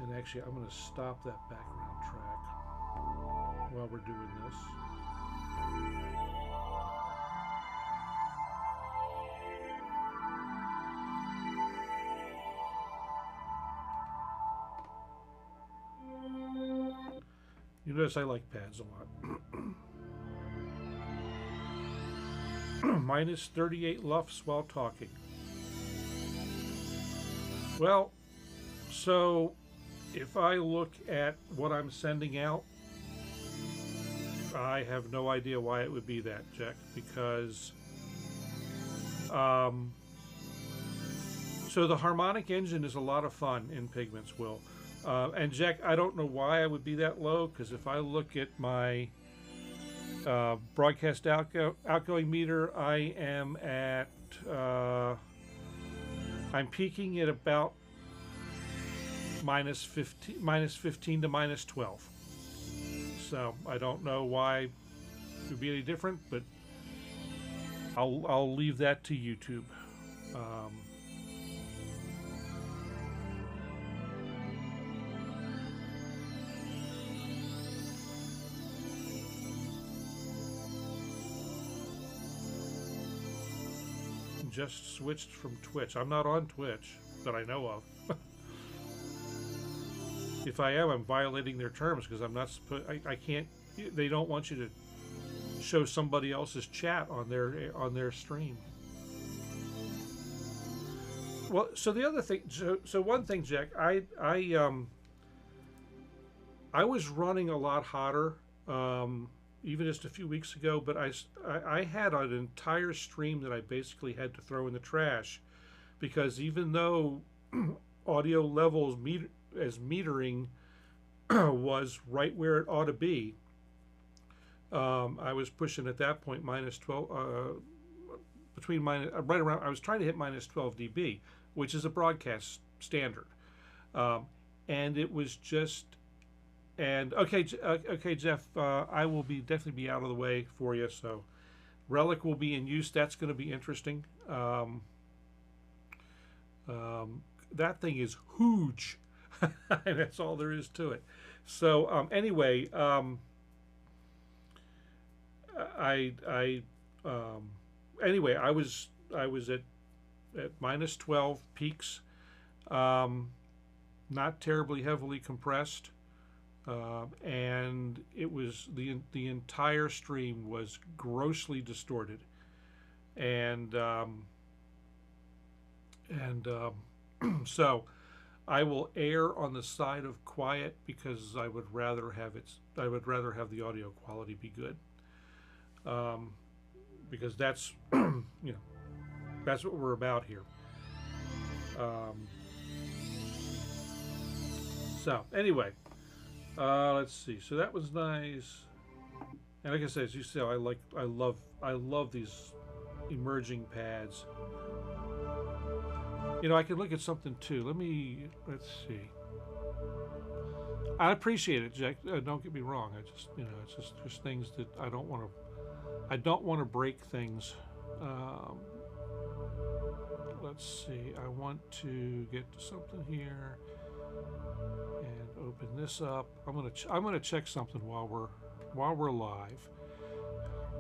And actually, I'm going to stop that background track while we're doing this. You notice I like pads a lot. Minus 38 lufs while talking. Well, so if I look at what I'm sending out, I have no idea why it would be that, Jack, because so the harmonic engine is a lot of fun in Pigments, Will. And Jack, I don't know why I would be that low, because if I look at my broadcast outgoing meter, I am at I'm peaking at about minus 15 to minus 12. So I don't know why it would be any different, but I'll leave that to YouTube. Just switched from Twitch. I'm not on Twitch that I know of. If I am, I'm violating their terms because I'm not supposed. I can't. They don't want you to show somebody else's chat on their stream. Well, so the other thing. So one thing, Jack. I was running a lot hotter. Even just a few weeks ago, but I had an entire stream that I basically had to throw in the trash, because even though audio levels metering was right where it ought to be, I was pushing at that point minus 12, right around. I was trying to hit minus 12 dB, which is a broadcast standard, and it was just. And okay, Jeff, I will definitely be out of the way for you. So, Relic will be in use. That's going to be interesting. That thing is huge. That's all there is to it. So anyway, anyway, I was at minus 12 peaks, not terribly heavily compressed. And it was the entire stream was grossly distorted, and so I will err on the side of quiet because I would rather have the audio quality be good. Because that's that's what we're about here. So anyway, let's see. So that was nice. And like I said, as you said, I love these emerging pads. You know, I could look at something too. Let's see. I appreciate it, Jack. Don't get me wrong. I just, it's just there's things that I don't want to break things. Let's see. I want to get to something here and open this up. I'm gonna check something while we're live.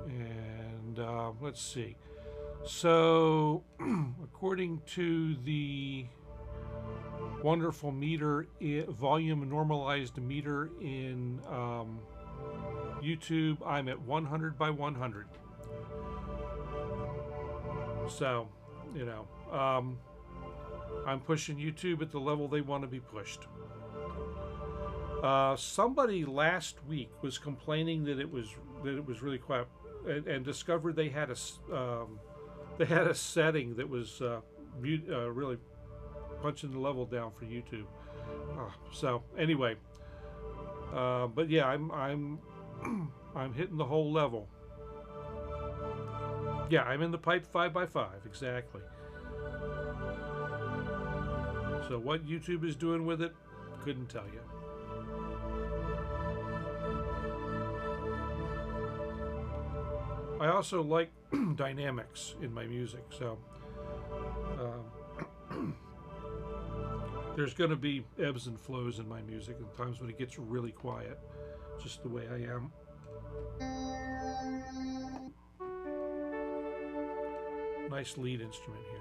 And let's see. So, according to the wonderful meter, volume normalized meter in YouTube, I'm at 100 by 100. So, I'm pushing YouTube at the level they want to be pushed. Somebody last week was complaining that it was really quiet, and discovered they had a setting that was really punching the level down for YouTube. So anyway, but yeah, I'm hitting the whole level. Yeah, I'm in the pipe 5x5 exactly. So what YouTube is doing with it, couldn't tell you. I also like dynamics in my music, so there's going to be ebbs and flows in my music, and times when it gets really quiet, just the way I am. Nice lead instrument here.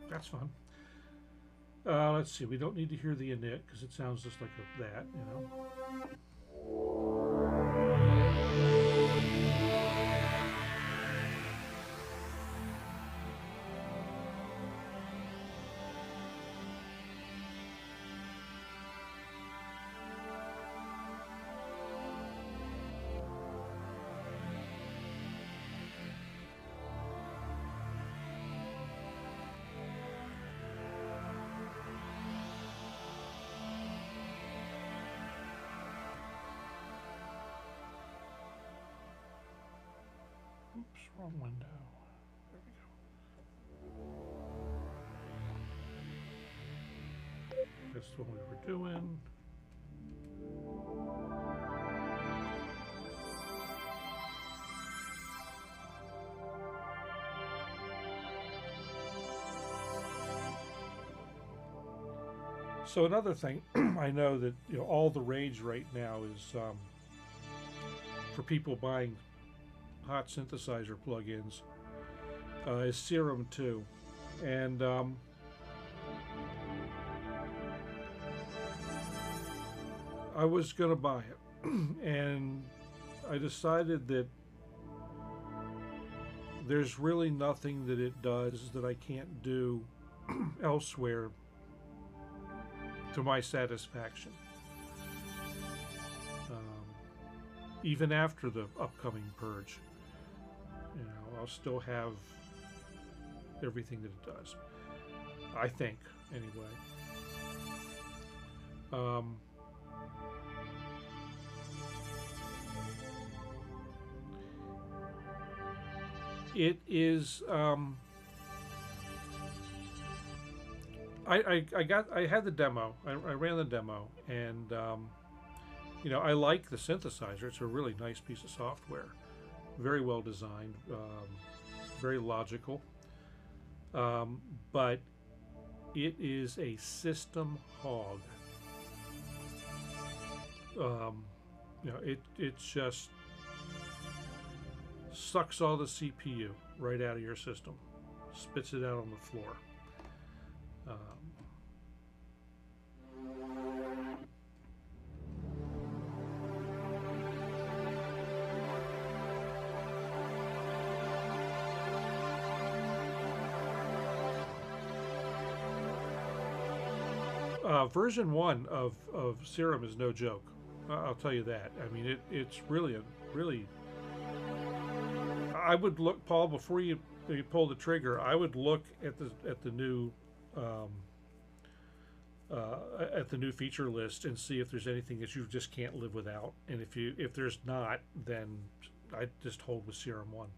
That's fun. Let's see. We don't need to hear the init because it sounds just like that, Oops, wrong window. There we go. That's what we were doing. So another thing, I know that all the rage right now is for people buying hot synthesizer plugins is Serum 2, and I was gonna buy it, and I decided that there's really nothing that it does that I can't do elsewhere to my satisfaction. Even after the upcoming purge, you know, I'll still have everything that it does. I think, anyway. It is. I had the demo. I ran the demo, and you know, I like the synthesizer. It's a really nice piece of software, very well designed, very logical. But it is a system hog. You know, it just sucks all the CPU right out of your system, spits it out on the floor. Version 1 of Serum is no joke. I'll tell you that. I mean, it's really I would look, Paul, before you pull the trigger. I would look at the new feature list and see if there's anything that you just can't live without. And if there's not, then I just hold with Serum 1.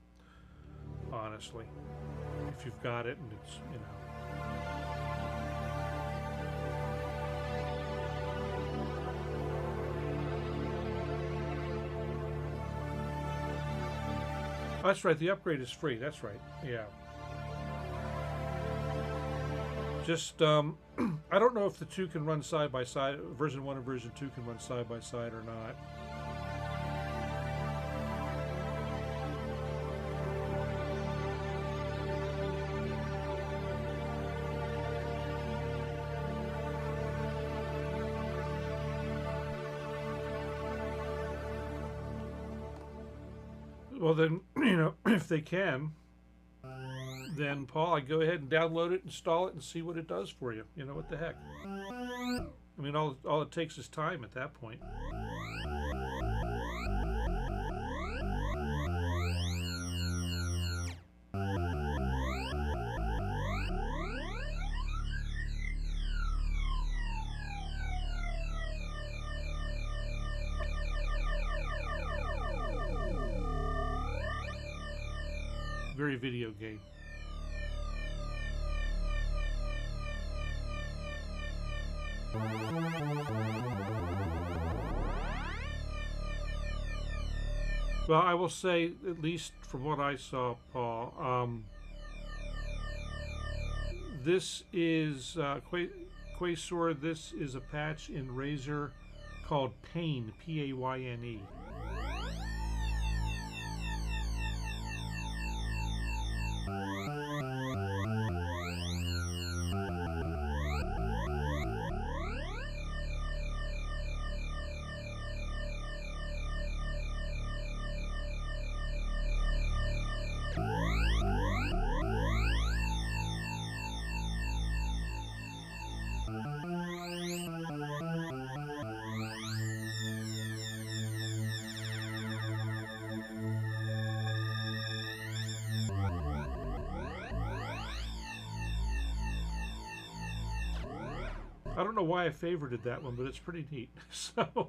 Honestly, if you've got it and it's, you know. That's right, the upgrade is free. That's right, yeah. Just, I don't know if the two can run side by side, version 1 and version 2 can run side by side or not. Well, then, you know, if they can, then, Paul, I go ahead and download it, install it, and see what it does for you. You know, what the heck? I mean, all it takes is time at that point. Very video game. Well, I will say, at least from what I saw, Paul, this is Quasor. This is a patch in Razer called Payne, P-A-Y-N-E. I don't know why I favorited that one, but it's pretty neat. So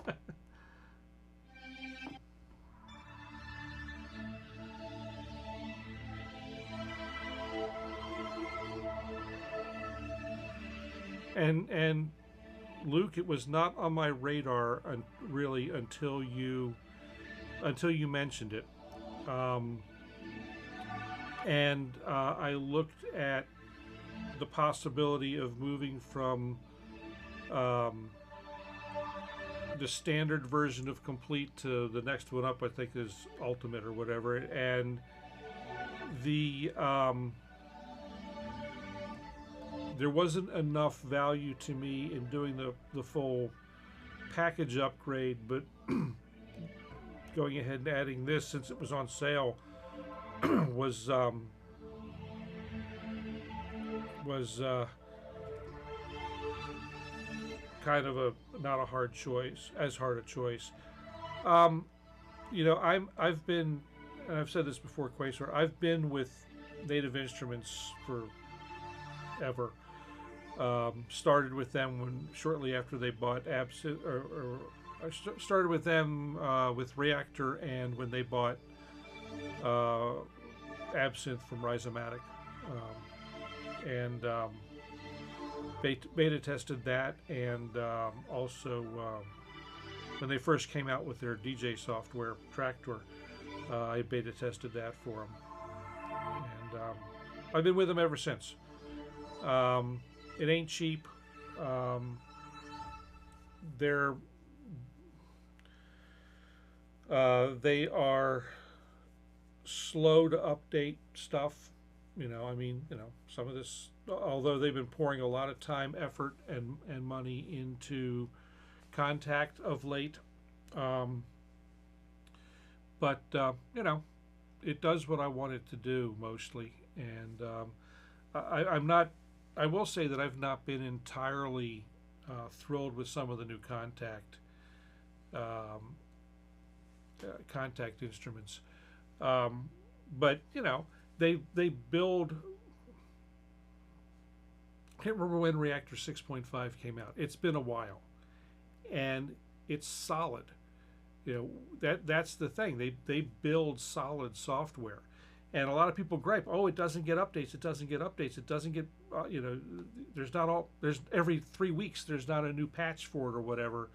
and Luke, it was not on my radar really until you mentioned it, and I looked at the possibility of moving from the standard version of Complete to the next one up, I think is Ultimate or whatever, and the there wasn't enough value to me in doing the full package upgrade, but going ahead and adding this since it was on sale was kind of a not a hard choice, as hard a choice. You know, I've been, and I've said this before, Quasar. I've been with Native Instruments for ever. Started with them when shortly after they bought Absinthe, or I started with them with Reactor, and when they bought Absinthe from Rhizomatic, and beta tested that, and also when they first came out with their DJ software Tractor, I beta tested that for them, and I've been with them ever since. It ain't cheap. They are slow to update stuff. You know, I mean, you know, some of this, although they've been pouring a lot of time, effort, and money into Contact of late, but you know, it does what I want it to do mostly, and I'm not. I will say that I've not been entirely thrilled with some of the new Contact instruments, but you know, they build. I can't remember when Reactor 6.5 came out. It's been a while, and it's solid. You know, that's the thing. They build solid software, and a lot of people gripe, oh, it doesn't get updates. It doesn't get updates. It doesn't get you know, there's every 3 weeks there's not a new patch for it or whatever,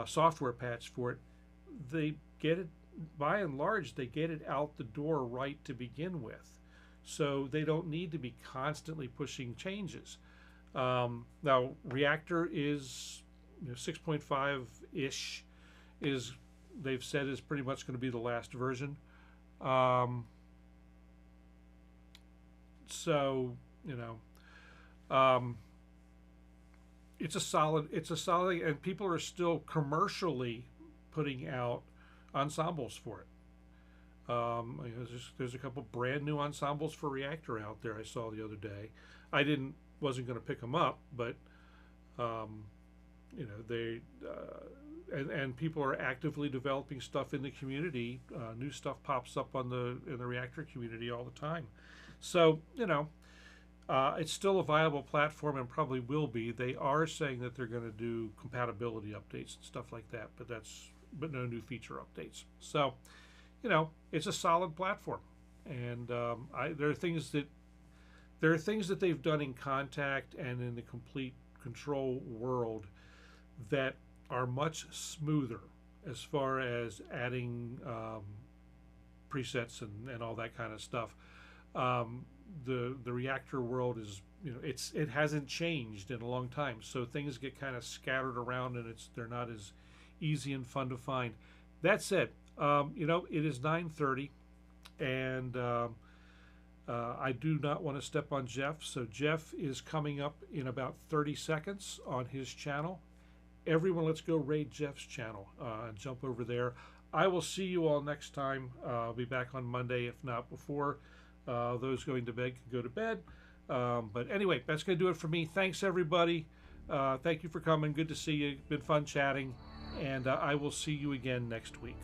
software patch for it. They get it, by and large, they get it out the door right to begin with, so they don't need to be constantly pushing changes. Now Reactor is, you know, 6.5 ish is, they've said, is pretty much going to be the last version. So you know, it's a solid, and people are still commercially putting out ensembles for it. You know, there's a couple brand new ensembles for Reactor out there I saw the other day. I wasn't going to pick them up, but you know, they and people are actively developing stuff in the community. New stuff pops up in the Reactor community all the time. So you know, it's still a viable platform and probably will be. They are saying that they're going to do compatibility updates and stuff like that, but no new feature updates. So you know, it's a solid platform, and there are things that they've done in Contact and in the Komplete Kontrol world that are much smoother as far as adding presets and all that kind of stuff. The Reactor world is, you know, it hasn't changed in a long time, so things get kind of scattered around, and they're not as easy and fun to find. That said, you know, it is 9:30, and I do not want to step on Jeff, so Jeff is coming up in about 30 seconds on his channel. Everyone, let's go raid Jeff's channel and jump over there. I will see you all next time. I'll be back on Monday, if not before. Those going to bed can go to bed. But anyway, that's going to do it for me. Thanks, everybody. Thank you for coming. Good to see you. Been fun chatting. And I will see you again next week.